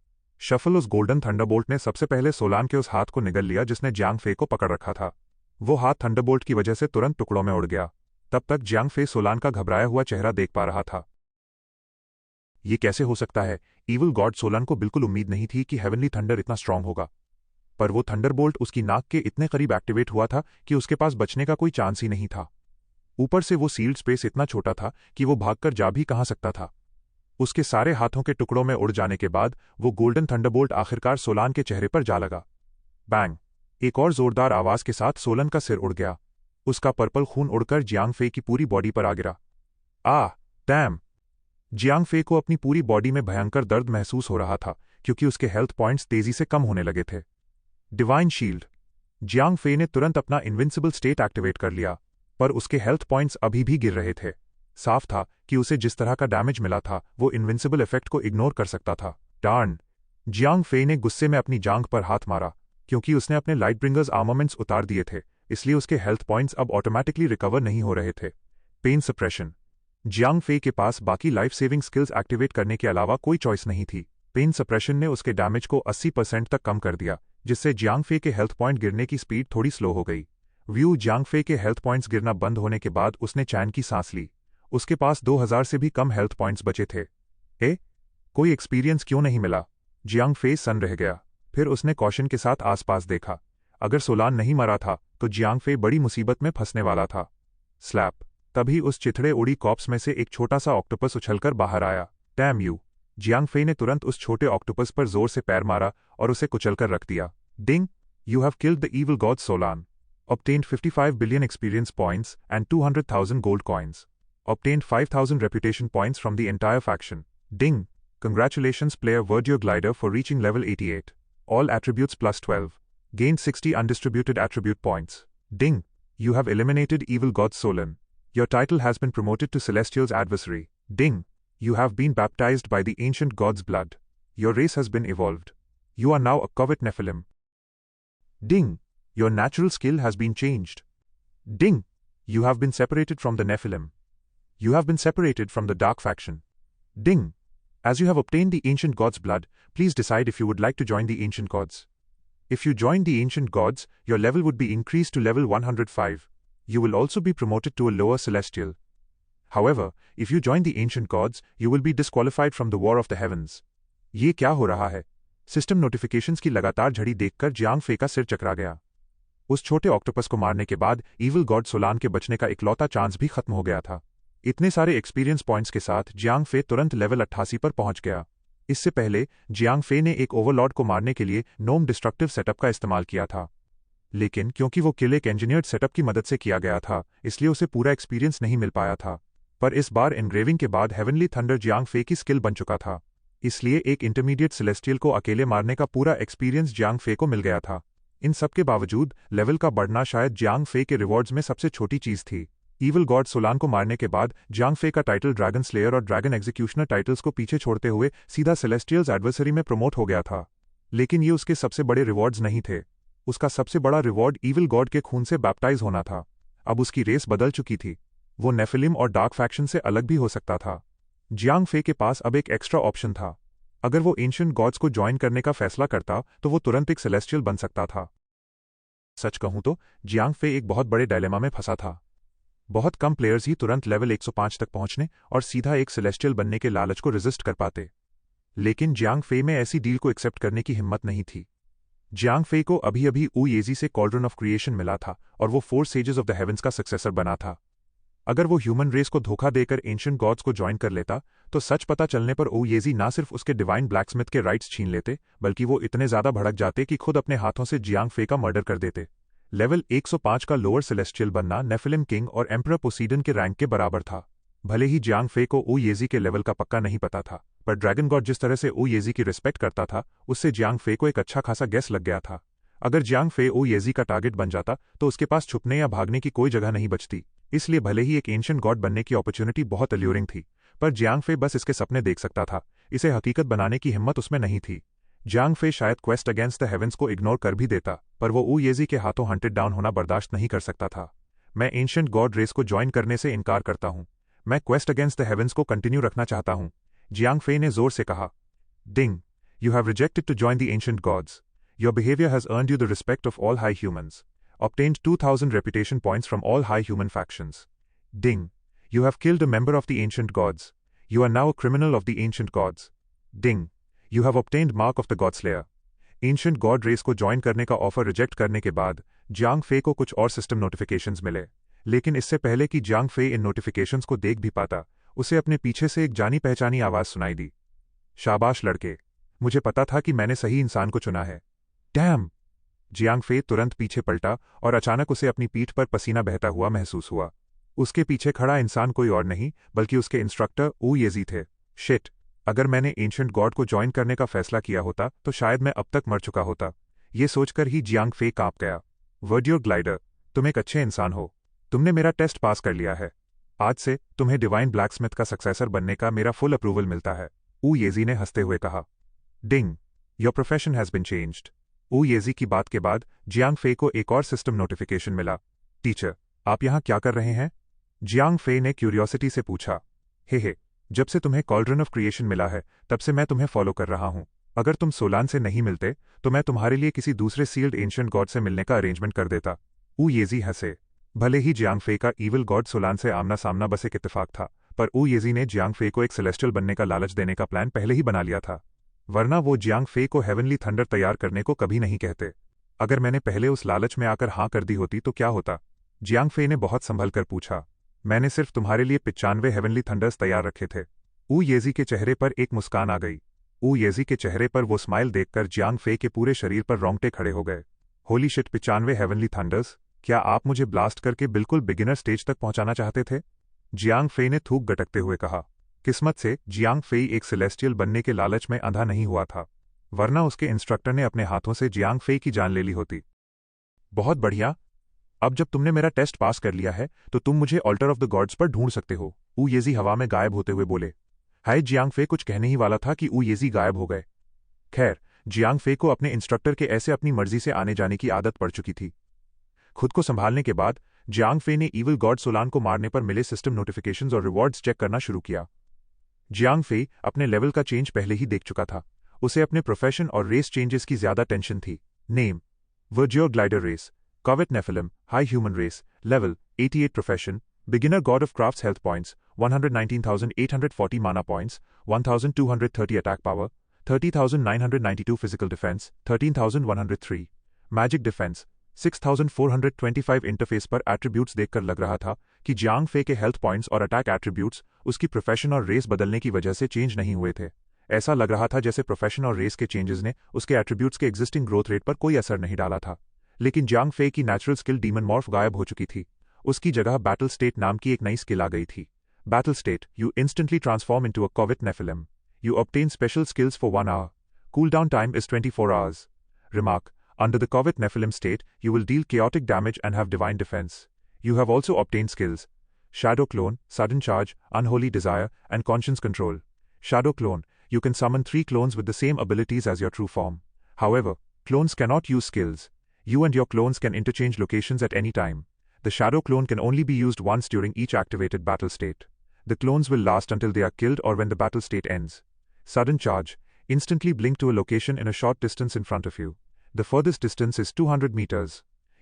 शफल उस गोल्डन थंडरबोल्ट ने सबसे पहले सोलान के उस हाथ को निगल लिया जिसने जियांग फेई को पकड़ रखा था। वो हाथ थंडरबोल्ट की वजह से तुरंत टुकड़ों में उड़ गया। तब तक जियांग फेई सोलान का घबराया हुआ चेहरा देख पा रहा था। ये कैसे हो सकता है? ईविल गॉड सोलन को बिल्कुल उम्मीद नहीं थी कि हेवनली थंडर इतना स्ट्रांग होगा, पर वो थंडरबोल्ट उसकी नाक के इतने करीब एक्टिवेट हुआ था कि उसके पास बचने का कोई चांस ही नहीं था। ऊपर से वो सील्ड स्पेस इतना छोटा था कि वो भागकर जा भी कहां सकता था। उसके सारे हाथों के टुकड़ों में उड़ जाने के बाद वो गोल्डन थंडरबोल्ट आखिरकार सोलान के चेहरे पर जा लगा। बैंग! एक और जोरदार आवाज के साथ सोलन का सिर उड़ गया। उसका पर्पल खून उड़कर जियांग फेई की पूरी बॉडी पर आ गिरा। आह! डैम! जियांग फेई को अपनी पूरी बॉडी में भयंकर दर्द महसूस हो रहा था क्योंकि उसके हेल्थ पॉइंट्स तेजी से कम होने लगे थे। Divine shield! जियांग फेई ने तुरंत अपना इनविंसिबल स्टेट एक्टिवेट कर लिया, पर उसके हेल्थ पॉइंट्स अभी भी गिर रहे थे। साफ था कि उसे जिस तरह का डैमेज मिला था वो इनविंसिबल इफेक्ट को इग्नोर कर सकता था। डार्न! जियांग फेई ने गुस्से में अपनी जांघ पर हाथ मारा। क्योंकि उसने अपने लाइट ब्रिंगर्स आर्मामेंट्स उतार दिए थे, इसलिए उसके हेल्थ पॉइंट्स अब ऑटोमैटिकली रिकवर नहीं हो रहे थे। Pen suppression! जियांग फेई के पास बाकी लाइफ सेविंग स्किल्स एक्टिवेट करने के अलावा कोई चॉइस नहीं थी। पेन सप्रेशन ने उसके डैमेज को 80% तक कम कर दिया, जिससे जियांग फेई के हेल्थ पॉइंट गिरने की स्पीड थोड़ी स्लो हो गई। जियांग फेई के हेल्थ पॉइंट्स गिरना बंद होने के बाद उसने चैन की सांस ली। उसके पास 2000 से भी कम हेल्थ पॉइंट्स बचे थे। कोई एक्सपीरियंस क्यों नहीं मिला? जियांग फेई सन रह गया। फिर उसने कॉशन के साथ आसपास देखा। अगर सोलान नहीं मरा था तो जियांग फेई बड़ी मुसीबत में फंसने वाला था। स्लैप! तभी उस चिथड़े उड़ी कॉप्स में से एक छोटा सा ऑक्टोपस उछलकर बाहर आया। Damn you! जियांग फेई ने तुरंत उस छोटे ऑक्टोपस पर जोर से पैर मारा और उसे कुचलकर रख दिया। Ding! You have killed the evil god Solan. Obtained 55 billion experience points and 200,000 gold coins. Obtained 5,000 reputation points from the entire faction. Ding! Congratulations player Verdio Glider for reaching level 88. All attributes plus 12. Gained 60 undistributed attribute points. Ding! You have eliminated evil god Solan. Your title has been promoted to Celestial's adversary. Ding! You have been baptized by the ancient god's blood. Your race has been evolved. You are now a Covet Nephilim. Ding! Your natural skill has been changed. Ding! You have been separated from the Nephilim. You have been separated from the Dark Faction. Ding! As you have obtained the Ancient God's blood, please decide if you would like to join the Ancient Gods. If you join the Ancient Gods, your level would be increased to level 105. You will also be promoted to a lower Celestial. However, if you join the Ancient Gods, you will be disqualified from the War of the Heavens. ये क्या हो रहा है? System notifications की लगातार झड़ी देखकर Jiang Fei का सिर चकरा गया। उस छोटे ऑक्टोपस को मारने के बाद ईविल गॉड सोलान के बचने का इकलौता चांस भी खत्म हो गया था। इतने सारे एक्सपीरियंस पॉइंट्स के साथ जियांग फेई तुरंत लेवल 88 पर पहुंच गया। इससे पहले जियांग फेई ने एक ओवरलॉर्ड को मारने के लिए नोम डिस्ट्रक्टिव सेटअप का इस्तेमाल किया था, लेकिन क्योंकि वो किल एक इंजीनियर्ड सेटअप की मदद से किया गया था, इसलिए उसे पूरा एक्सपीरियंस नहीं मिल पाया था। पर इस बार एनग्रेविंग के बाद हेवनली थंडर जियांग फेई की स्किल बन चुका था, इसलिए एक इंटरमीडिएट सेलेस्टियल को अकेले मारने का पूरा एक्सपीरियंस जियांग फेई को मिल गया था। इन सब के बावजूद लेवल का बढ़ना शायद जियांग फेई के रिवॉर्ड्स में सबसे छोटी चीज थी। ईविल गॉड सोलान को मारने के बाद जियांग फेई का टाइटल ड्रैगन स्लेयर और ड्रैगन एग्जीक्यूशनर टाइटल्स को पीछे छोड़ते हुए सीधा सेलेस्टियल्स एडवर्सरी में प्रमोट हो गया था। लेकिन ये उसके सबसे बड़े रिवॉर्ड्स नहीं थे। उसका सबसे बड़ा रिवॉर्ड ईविल गॉड के खून से बैप्टाइज होना था। अब उसकी रेस बदल चुकी थी। वो नेफिलिम और डार्क फैक्शन से अलग भी हो सकता था। जियांग फेई के पास अब एक एक्स्ट्रा ऑप्शन था। अगर वो एंशिएंट गॉड्स को ज्वाइन करने का फैसला करता तो वो तुरंत एक सेलेस्टियल बन सकता था। सच कहूं तो जियांग फे एक बहुत बड़े डायलेमा में फंसा था। बहुत कम प्लेयर्स ही तुरंत लेवल 105 तक पहुंचने और सीधा एक सेलेस्टियल बनने के लालच को रेजिस्ट कर पाते। लेकिन जियांग फे में ऐसी डील को एक्सेप्ट करने की हिम्मत नहीं थी। जियांग फे को अभी अभी ऊ येजी से कॉल्ड्रन ऑफ क्रिएशन मिला था और वो 4 सेजेस ऑफ द हेवंस का सक्सेसर बना था। अगर वो ह्यूमन रेस को धोखा देकर एंशिएंट गॉड्स को ज्वाइन कर लेता तो सच पता चलने पर ऊ येजी ना सिर्फ उसके डिवाइन ब्लैकस्मिथ के राइट्स छीन लेते, बल्कि वो इतने ज्यादा भड़क जाते कि खुद अपने हाथों से जियांग फे का मर्डर कर देते। लेवल 105 का लोअर सेलेस्टियल बनना नेफिलिम किंग और एम्परर पोसीडन के रैंक के बराबर था। भले ही जियांग फे को ऊ येजी के लेवल का पक्का नहीं पता था, पर ड्रैगन गॉड जिस तरह से ऊ येजी की रिस्पेक्ट करता था उससे जियांग फे को एक अच्छा खासा गेस लग गया था। अगर जियांग फे ऊ येजी का टारगेट बन जाता तो उसके पास छुपने या भागने की कोई जगह नहीं बचती। इसलिए भले ही एक एंशिएंट गॉड बनने की अपॉर्चुनिटी बहुत अल्यूरिंग थी, पर जियांग फे बस इसके सपने देख सकता था, इसे हकीकत बनाने की हिम्मत उसमें नहीं थी। जियांग फे शायद क्वेस्ट अगेंस्ट द हेवंस को इग्नोर कर भी देता, पर वो ऊ येजी के हाथों हंटेड डाउन होना बर्दाश्त नहीं कर सकता था। मैं एंशिएंट गॉड रेस को ज्वाइन करने से इनकार करता हूं। मैं क्वेस्ट अगेंस्ट द हेवंस को कंटिन्यू रखना चाहता हूं, जियांग फे ने जोर से कहा। Ding, you have rejected to join the ancient gods. Your behavior has earned you the respect of all high humans. Obtained 2000 reputation points from all high human factions. Ding. You have killed a member of the ancient gods. You are now a criminal of the ancient gods. Ding. You have obtained mark of the Godslayer. Ancient God race को join करने का offer reject करने के बाद Jiang Fei को कुछ और system notifications मिले, लेकिन इससे पहले कि जियांग फे इन नोटिफिकेशंस को देख भी पाता, उसे अपने पीछे से एक जानी पहचानी आवाज सुनाई दी। शाबाश लड़के, मुझे पता था कि मैंने सही इंसान को चुना है। डैम! जियांग फे तुरंत पीछे पलटा और अचानक उसे अपनी पीठ पर पसीना बहता हुआ महसूस हुआ। उसके पीछे खड़ा इंसान कोई और नहीं बल्कि उसके इंस्ट्रक्टर ऊ येजी थे। शिट! अगर मैंने एंशिएंट गॉड को ज्वाइन करने का फैसला किया होता तो शायद मैं अब तक मर चुका होता। ये सोचकर ही जियांग फे कांप गया। वर्डियर ग्लाइडर, तुम एक अच्छे इंसान हो। तुमने मेरा टेस्ट पास कर लिया है। आज से तुम्हें डिवाइन ब्लैकस्मिथ का सक्सेसर बनने का मेरा फुल अप्रूवल मिलता है, ऊ येजी ने हंसते हुए कहा। Ding, your profession has been changed. ऊ येजी की बात के बाद जियांग फे को एक और सिस्टम नोटिफिकेशन मिला। टीचर, आप यहां क्या कर रहे हैं? जियांग फे ने क्यूरियोसिटी से पूछा। हे, जब से तुम्हें कॉल्ड्रन ऑफ क्रिएशन मिला है तब से मैं तुम्हें फॉलो कर रहा हूं। अगर तुम सोलान से नहीं मिलते तो मैं तुम्हारे लिए किसी दूसरे सील्ड एंशिएंट गॉड से मिलने का अरेंजमेंट कर देता। ऊ येजी हंसे। भले ही जियांग फे का ईविल गॉड सोलान से आमना सामना बस एक इत्तेफाक था, पर ऊ येजी ने जियांग फे को एक सेलेस्टियल बनने का लालच देने का प्लान पहले ही बना लिया था, वरना वो जियांग फे को हेवनली थंडर तैयार करने को कभी नहीं कहते। अगर मैंने पहले उस लालच में आकर हाँ कर दी होती तो क्या होता? जियांग फे ने बहुत संभल कर पूछा। मैंने सिर्फ तुम्हारे लिए 95 हेवनली थंडर्स तैयार रखे थे। ऊ येजी के चेहरे पर एक मुस्कान आ गई। ऊ येजी के चेहरे पर वो स्माइल देखकर जियांग फे के पूरे शरीर पर रोंगटे खड़े हो गए। Holy shit, 95 heavenly thunder's! क्या आप मुझे ब्लास्ट करके बिल्कुल बिगिनर स्टेज तक पहुंचाना चाहते थे? जियांग फे ने थूक गटकते हुए कहा। किस्मत से जियांग फे एक सेलेस्टियल बनने के लालच में अंधा नहीं हुआ था, वरना उसके इंस्ट्रक्टर ने अपने हाथों से जियांग फे की जान ले ली होती। बहुत बढ़िया। अब जब तुमने मेरा टेस्ट पास कर लिया है तो तुम मुझे ऑल्टर ऑफ द गॉड्स पर ढूंढ सकते हो, ऊ येजी हवा में गायब होते हुए बोले। हाय, जियांग फे कुछ कहने ही वाला था कि ऊ येजी गायब हो गए। खैर, जियांग फे को अपने इंस्ट्रक्टर के ऐसे अपनी मर्जी से आने जाने की आदत पड़ चुकी थी। खुद को संभालने के बाद जियांग फे ने ईविल गॉड सोलान को मारने पर मिले सिस्टम नोटिफिकेशंस और रिवॉर्ड्स चेक करना शुरू किया। जियांग फे अपने लेवल का चेंज पहले ही देख चुका था। उसे अपने प्रोफेशन और रेस चेंजेस की ज्यादा टेंशन थी। नेम, वर्जियर glider race, covet nephilim, high human race, level 88, profession, beginner god of crafts, health points 119,840 mana points, 1,230 attack power, 30,992 physical defence, 13,103 magic defence, 6,425 interface पर एट्रीब्यूट्स देखकर लग रहा था कि जियांग फे के हेल्थ पॉइंट्स और अटैक एट्रीब्यूट्स उसकी profession और रेस बदलने की वजह से चेंज नहीं हुए थे। ऐसा लग रहा था जैसे प्रोफेशन और रेस के चेंजेस ने उसके एट्रीब्यूट्स के एग्जिस्टिंग ग्रोथ रेट पर कोई असर नहीं डाला था। लेकिन जियांग फे की नेचुरल स्किल डीमन मॉर्फ गायब हो चुकी थी। उसकी जगह बैटल स्टेट नाम की एक नई स्किल आ गई थी। Battle state, you instantly transform into a covet nephilim. You obtain special skills for 1 hour. Cooldown time is 24 hours. Remark, under the Covet Nephilim state, you will deal chaotic damage and have divine defense. You have also obtained skills: Shadow Clone, Sudden Charge, Unholy Desire, and Conscience Control. Shadow Clone, you can summon 3 clones with the same abilities as your true form. However, clones cannot use skills. You and your clones can interchange locations at any time. The Shadow Clone can only be used once during each activated battle state. The clones will last until they are killed or when the battle state ends. Sudden Charge, instantly blink to a location in a short distance in front of you. The furthest distance is 200 meters.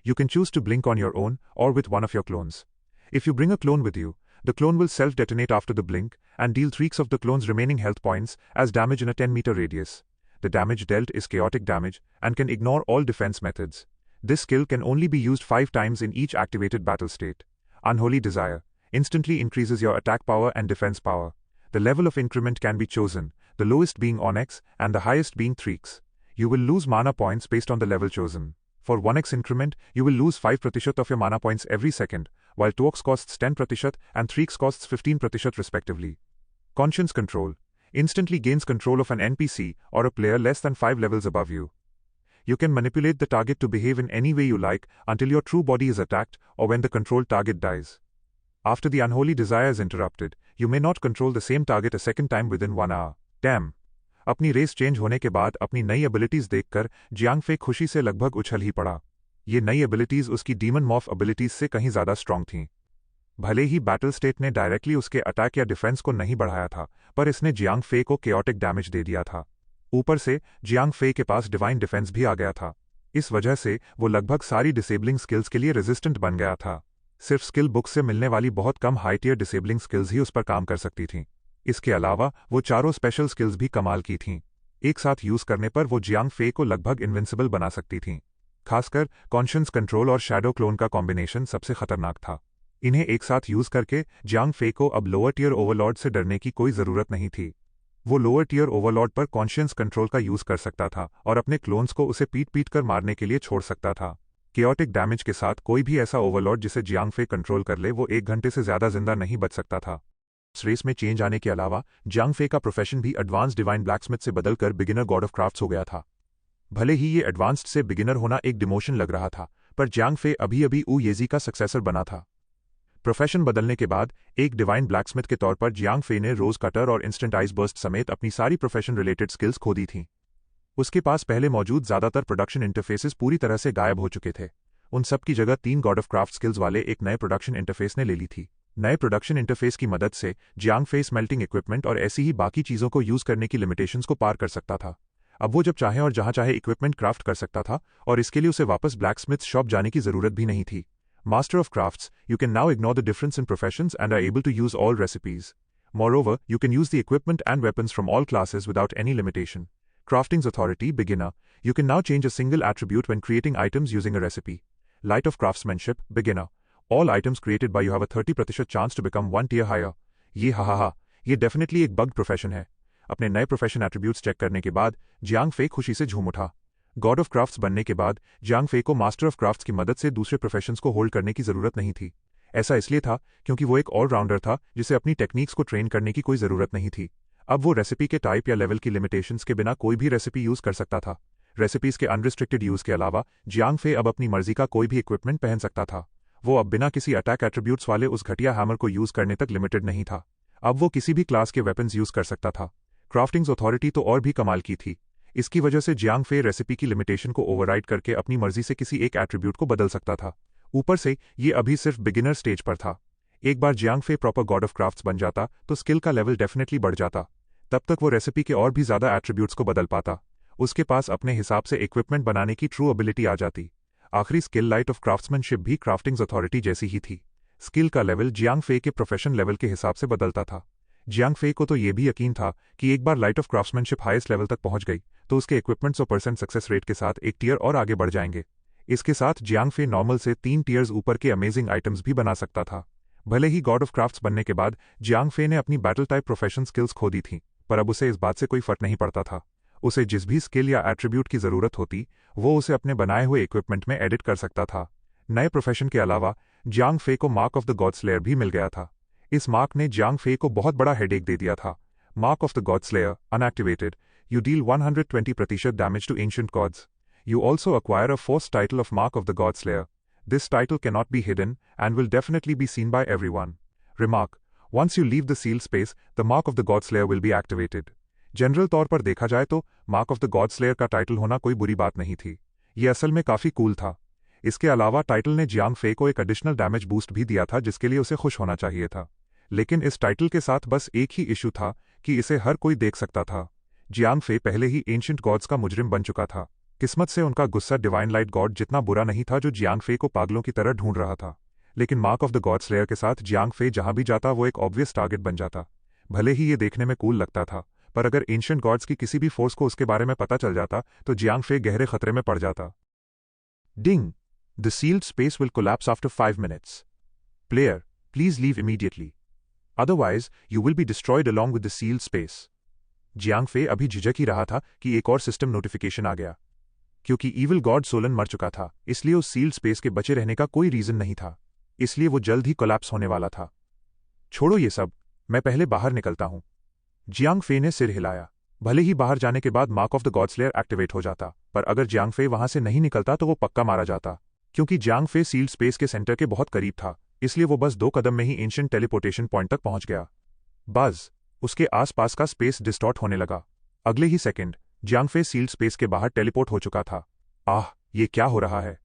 You can choose to blink on your own or with one of your clones. If you bring a clone with you, the clone will self-detonate after the blink and deal 3 of the clone's remaining health points as damage in a 10-meter radius. The damage dealt is chaotic damage and can ignore all defense methods. This skill can only be used 5 times in each activated battle state. Unholy Desire instantly increases your attack power and defense power. The level of increment can be chosen, the lowest being Onyx and the highest being 3x. You will lose mana points based on the level chosen. For 1x increment, you will lose 5% of your mana points every second, while 2x costs 10% and 3x costs 15% respectively. Conscience Control instantly gains control of an NPC or a player less than 5 levels above you. You can manipulate the target to behave in any way you like until your true body is attacked or when the controlled target dies. After the Unholy Desire is interrupted, you may not control the same target a second time within 1 hour. Damn! अपनी race change होने के बाद अपनी नई abilities देखकर Jiang फे खुशी से लगभग उछल ही पड़ा। ये नई एबिलिटीज उसकी डीमन मॉर्फ एबिलिटीज से कहीं ज़्यादा स्ट्रॉन्ग थीं। भले ही बैटल स्टेट ने डायरेक्टली उसके अटैक या डिफेंस को नहीं बढ़ाया था, पर इसने जियांग फे को केओटिक डैमेज दे दिया था। ऊपर से जियांग फे के पास डिवाइन डिफेंस भी आ गया था। इस वजह से वो लगभग सारी डिसेबलिंग स्किल्स के लिए रेजिस्टेंट बन गया था। सिर्फ स्किल बुक से मिलने वाली बहुत कम हाई टियर डिसेबलिंग स्किल्स ही उस पर काम कर सकती थीं। इसके अलावा वो चारों स्पेशल स्किल्स भी कमाल की थीं। एक साथ यूज करने पर वो जियांग फे को लगभग इनविंसिबल बना सकती थीं। खासकर कॉन्शियस कंट्रोल और शैडो क्लोन का कॉम्बिनेशन सबसे खतरनाक था। इन्हें एक साथ यूज करके जियांग फे को अब लोअर टियर ओवरलॉर्ड से डरने की कोई जरूरत नहीं थी। वो लोअर टियर ओवरलॉर्ड पर कॉन्शियस कंट्रोल का यूज कर सकता था और अपने क्लोन्स को उसे पीट कर मारने के लिए छोड़ सकता था। केओटिक डैमेज के साथ कोई भी ऐसा ओवरलॉर्ड जिसे जियांग फे कंट्रोल कर ले वो 1 घंटे से ज्यादा जिंदा नहीं बच सकता था। इस रेस में चेंज आने के अलावा जियांग फे का प्रोफेशन भी एडवांस डिवाइन ब्लैकस्मिथ से बदलकर बिगिनर गॉड ऑफ क्राफ्ट्स हो गया था। भले ही ये एडवांस्ड से बिगिनर होना एक डिमोशन लग रहा था, पर जियांग फे अभी ऊ येजी का सक्सेसर बना था। प्रोफेशन बदलने के बाद एक डिवाइन ब्लैकस्मिथ के तौर पर जियांग फे ने रोज कटर और इंस्टेंट आइस बर्स्ट समेत अपनी सारी प्रोफेशन रिलेटेड स्किल्स खो दी थीं। उसके पास पहले मौजूद ज्यादातर प्रोडक्शन इंटरफेसेस पूरी तरह से गायब हो चुके थे। उन सब की जगह 3 गॉड ऑफ क्राफ्ट स्किल्स वाले एक नए प्रोडक्शन इंटरफेस ने ले ली थी। नए प्रोडक्शन इंटरफेस की मदद से जियांग फे स्मेल्टिंग इक्विपमेंट और ऐसी ही बाकी चीजों को यूज करने की लिमिटेशंस को पार कर सकता था। अब वो जब चाहे और जहां चाहे इक्विपमेंट क्राफ्ट कर सकता था और इसके लिए उसे वापस ब्लैकस्मिथ शॉप जाने की जरूरत भी नहीं थी। Master of Crafts, you can now ignore the difference in professions and are able to use all recipes. Moreover, you can use the equipment and weapons from all classes without any limitation. Crafting's Authority, Beginner, you can now change a single attribute when creating items using a recipe. Light of Craftsmanship, Beginner, all items created by you have a 30% chance to become 1 tier higher. ये definitely एक bugged profession है। अपने नए profession attributes check करने के बाद Jiang फे खुशी से झूम उठा। गॉड ऑफ क्राफ्ट्स बनने के बाद जियांग फे को मास्टर ऑफ क्राफ्ट्स की मदद से दूसरे प्रोफेशंस को होल्ड करने की जरूरत नहीं थी। ऐसा इसलिए था क्योंकि वो एक ऑलराउंडर था जिसे अपनी टेक्निक्स को ट्रेन करने की कोई जरूरत नहीं थी। अब वो रेसिपी के टाइप या लेवल की लिमिटेशंस के बिना कोई भी रेसिपी यूज कर सकता था। रेसिपीज के अनरिस्ट्रिक्टेड यूज के अलावा जियांग फे अब अपनी मर्जी का कोई भी इक्विपमेंट पहन सकता था। वो अब बिना किसी अटैक एट्रीब्यूट्स वाले उस घटिया हैमर को यूज करने तक लिमिटेड नहीं था। अब वो किसी भी क्लास के वेपन्स यूज कर सकता था। क्राफ्टिंग्स अथॉरिटी तो और भी कमाल की थी। इसकी वजह से जियांग फे रेसिपी की लिमिटेशन को ओवरराइड करके अपनी मर्जी से किसी एक एट्रीब्यूट को बदल सकता था। ऊपर से ये अभी सिर्फ बिगिनर स्टेज पर था। एक बार जियांग फे प्रॉपर गॉड ऑफ क्राफ्ट्स बन जाता तो स्किल का लेवल डेफिनेटली बढ़ जाता। तब तक वो रेसिपी के और भी ज्यादा एट्रीब्यूट्स को बदल पाता। उसके पास अपने हिसाब से इक्विपमेंट बनाने की ट्रू एबिलिटी आ जाती। आखिरी स्किल लाइट ऑफ क्राफ्ट्समैनशिप भी क्राफ्टिंग्स अथॉरिटी जैसी ही थी। स्किल का लेवल जियांग फे के प्रोफेशन लेवल के हिसाब से बदलता था। जियांग फे को तो ये भी यकीन था कि एक बार light of craftsmanship highest level तक पहुंच गई तो उसके इक्विपमेंट्स और % सक्सेस रेट के साथ एक टियर और आगे बढ़ जाएंगे। इसके साथ जियांग फे नॉर्मल से 3 टियर्स ऊपर के अमेजिंग आइटम्स भी बना सकता था। भले ही गॉड ऑफ क्राफ्ट्स बनने के बाद जियांग फे ने अपनी बैटल टाइप प्रोफेशन स्किल्स खो दी थी, पर अब उसे इस बात से कोई फर्क नहीं पड़ता था। उसे जिस भी स्किल या एट्रीब्यूट की जरूरत होती वो उसे अपने बनाए हुए इक्विपमेंट में एडिट कर सकता था। नए प्रोफेशन के अलावा जियांग फे को mark of the god slayer भी मिल गया था। इस मार्क ने जियांग फे को बहुत बड़ा हेडेक दे दिया था। Mark of the god slayer unactivated, you deal 120% damage to ancient gods. You also acquire a forced title of Mark of the God Slayer. This title cannot be hidden and will definitely be seen by everyone. Remark: once you leave the sealed space, the Mark of the God Slayer will be activated. General तौर पर देखा जाए तो mark of the god slayer का title होना कोई बुरी बात नहीं थी। ये असल में काफी कूल था। इसके अलावा टाइटल ने जियांग फे को एक एडिशनल डैमेज बूस्ट भी दिया था जिसके लिए उसे खुश होना चाहिए था। लेकिन इस टाइटल के साथ बस एक ही इशू था कि इसे हर कोई देख सकता था। जियांग फे पहले ही एंशिएंट गॉड्स का मुजरिम बन चुका था। किस्मत से उनका गुस्सा डिवाइन लाइट गॉड जितना बुरा नहीं था जो जियांग फे को पागलों की तरह ढूंढ रहा था। लेकिन mark of the god slayer के साथ जियांग फे जहां भी जाता वो एक ऑब्वियस टारगेट बन जाता। भले ही ये देखने में कूल लगता था, पर अगर एंशिएंट गॉड्स की किसी भी फोर्स को उसके बारे में पता चल जाता तो जियांग फे गहरे खतरे में पड़ जाता। Ding, the sealed space will collapse after 5 minutes. Player, please leave immediately, otherwise you will be destroyed along with the sealed space. Jiang Fei अभी झिझक ही रहा था कि एक और सिस्टम नोटिफिकेशन आ गया। क्योंकि ईविल गॉड सोलन मर चुका था, इसलिए उस सील्ड स्पेस के बचे रहने का कोई रीजन नहीं था, इसलिए वो जल्द ही कोलैप्स होने वाला था। छोड़ो ये सब, मैं पहले बाहर निकलता हूं। जियांग फे ने सिर हिलाया। भले ही बाहर जाने के बाद mark of the god slayer activate हो जाता, पर अगर जियांग फे वहां से नहीं निकलता तो वो पक्का मारा जाता। क्योंकि जियांग फे सील्ड स्पेस के सेंटर के बहुत करीब था, इसलिए वो बस 2 कदम में ही एंशिएंट टेलीपोर्टेशन पॉइंट तक पहुंच गया। बस उसके आसपास का स्पेस डिस्टॉर्ट होने लगा। अगले ही सेकंड जियांग फे सील्ड स्पेस के बाहर टेलीपोर्ट हो चुका था। आह, ये क्या हो रहा है?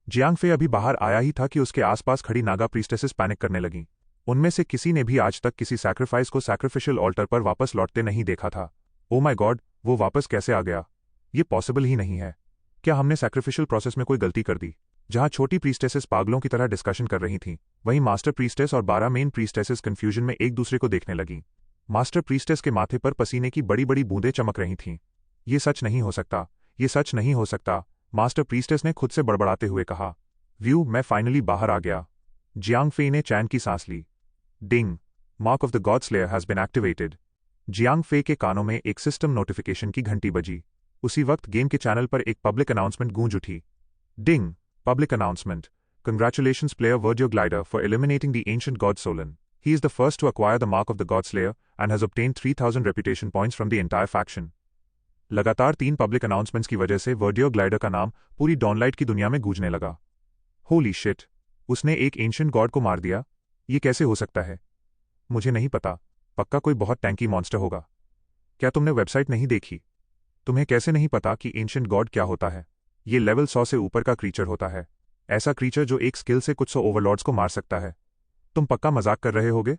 जियांग फे अभी बाहर आया ही था कि उसके आसपास खड़ी नागा प्रीस्टेसेस पैनिक करने लगीं। उनमें से किसी ने भी आज तक किसी सैक्रिफाइस को सैक्रिफिशियल ऑल्टर पर वापस लौटते नहीं देखा था। ओ माय गॉड, वो वापस कैसे आ गया? ये पॉसिबल ही नहीं है। क्या हमने सैक्रिफिशियल प्रोसेस में कोई गलती कर दी? जहां छोटी प्रीस्टेसेस पागलों की तरह डिस्कशन कर रही थीं, वहीं मास्टर प्रीस्टेस और 12 मेन प्रीस्टेसेस कंफ्यूजन में एक दूसरे को देखने लगीं। मास्टर प्रीस्टेस के माथे पर पसीने की बड़ी बड़ी बूंदें चमक रही थीं। ये सच नहीं हो सकता, ये सच नहीं हो सकता, मास्टर प्रीस्टेस ने खुद से बड़बड़ाते हुए कहा। व्यू, मैं फाइनली बाहर आ गया। जियांग फे ने चैन की सांस ली। Ding, mark of the god slayer has been activated. Jiang Fei के कानों में एक सिस्टम नोटिफिकेशन की घंटी बजी। उसी वक्त गेम के चैनल पर एक पब्लिक अनाउंसमेंट गूंज उठी। Ding, public announcement. Congratulations player Verdio Glider for eliminating the ancient god Solan. He is the first to acquire the mark of the god Slayer and has obtained 3000 reputation points from the entire faction. लगातार 3 public announcements की वजह से वर्डियो glider का नाम पूरी डॉनलाइट की दुनिया में गूंजने लगा। होली शिट, उसने एक एंशिएंट गॉड को मार दिया। ये कैसे हो सकता है? मुझे नहीं पता, पक्का कोई बहुत टैंकी मॉन्स्टर होगा। क्या तुमने वेबसाइट नहीं देखी? तुम्हें कैसे नहीं पता कि एंशिएंट गॉड क्या होता है? ये लेवल 100 से ऊपर का क्रीचर होता है। ऐसा क्रीचर जो एक स्किल से कुछ 100 ओवरलॉर्ड्स को मार सकता है। तुम पक्का मजाक कर रहे होगे?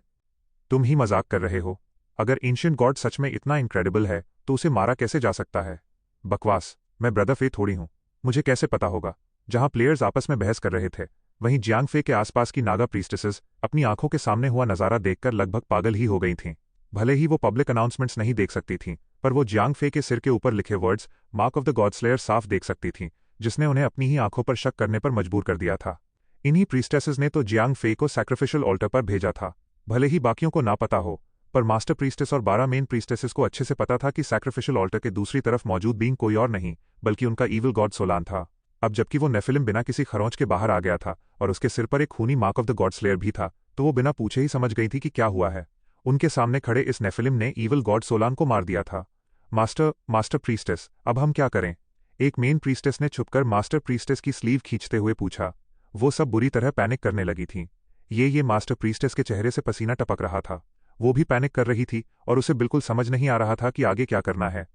तुम ही मजाक कर रहे हो। अगर एंशिएंट गॉड सच में इतना इनक्रेडिबल है तो उसे मारा कैसे जा सकता है? बकवास, मैं ब्रदर फे थोड़ी हूं, मुझे कैसे पता होगा? जहां प्लेयर्स आपस में बहस कर रहे थे, वहीं जियांग फे के आसपास की नागा प्रीस्टेसेस अपनी आंखों के सामने हुआ नजारा देखकर लगभग पागल ही हो गई थीं। भले ही वो पब्लिक अनाउंसमेंट्स नहीं देख सकती थीं, पर वो जियांग फे के सिर के ऊपर लिखे words mark of the god slayer साफ देख सकती थीं, जिसने उन्हें अपनी ही आंखों पर शक करने पर मजबूर कर दिया था। इन्हीं प्रीस्टेसेस ने तो जियांग फे को सैक्रिफिशियल ऑल्टर पर भेजा था। भले ही बाकियों को ना पता हो, पर मास्टर प्रीस्टेस और 12 मेन प्रीस्टेसेस को अच्छे से पता था कि सैक्रिफिशियल ऑल्टर के दूसरी तरफ मौजूद बीइंग कोई और नहीं बल्कि उनका ईविल गॉड सोलान था। अब जबकि वो नेफिलिम बिना किसी खरोंच के बाहर आ गया था और उसके सिर पर एक खूनी mark of the god slayer भी था, तो वो बिना पूछे ही समझ गई थी कि क्या हुआ है। उनके सामने खड़े इस नेफिलिम ने ईविल गॉड सोलान को मार दिया था। मास्टर प्रीस्टेस, अब हम क्या करें? एक मेन प्रीस्टेस ने छुपकर मास्टर प्रीस्टेस की स्लीव खींचते हुए पूछा। वो सब बुरी तरह पैनिक करने लगी थीं। ये मास्टर प्रीस्टेस के चेहरे से पसीना टपक रहा था। वो भी पैनिक कर रही थी और उसे बिल्कुल समझ नहीं आ रहा था कि आगे क्या करना है।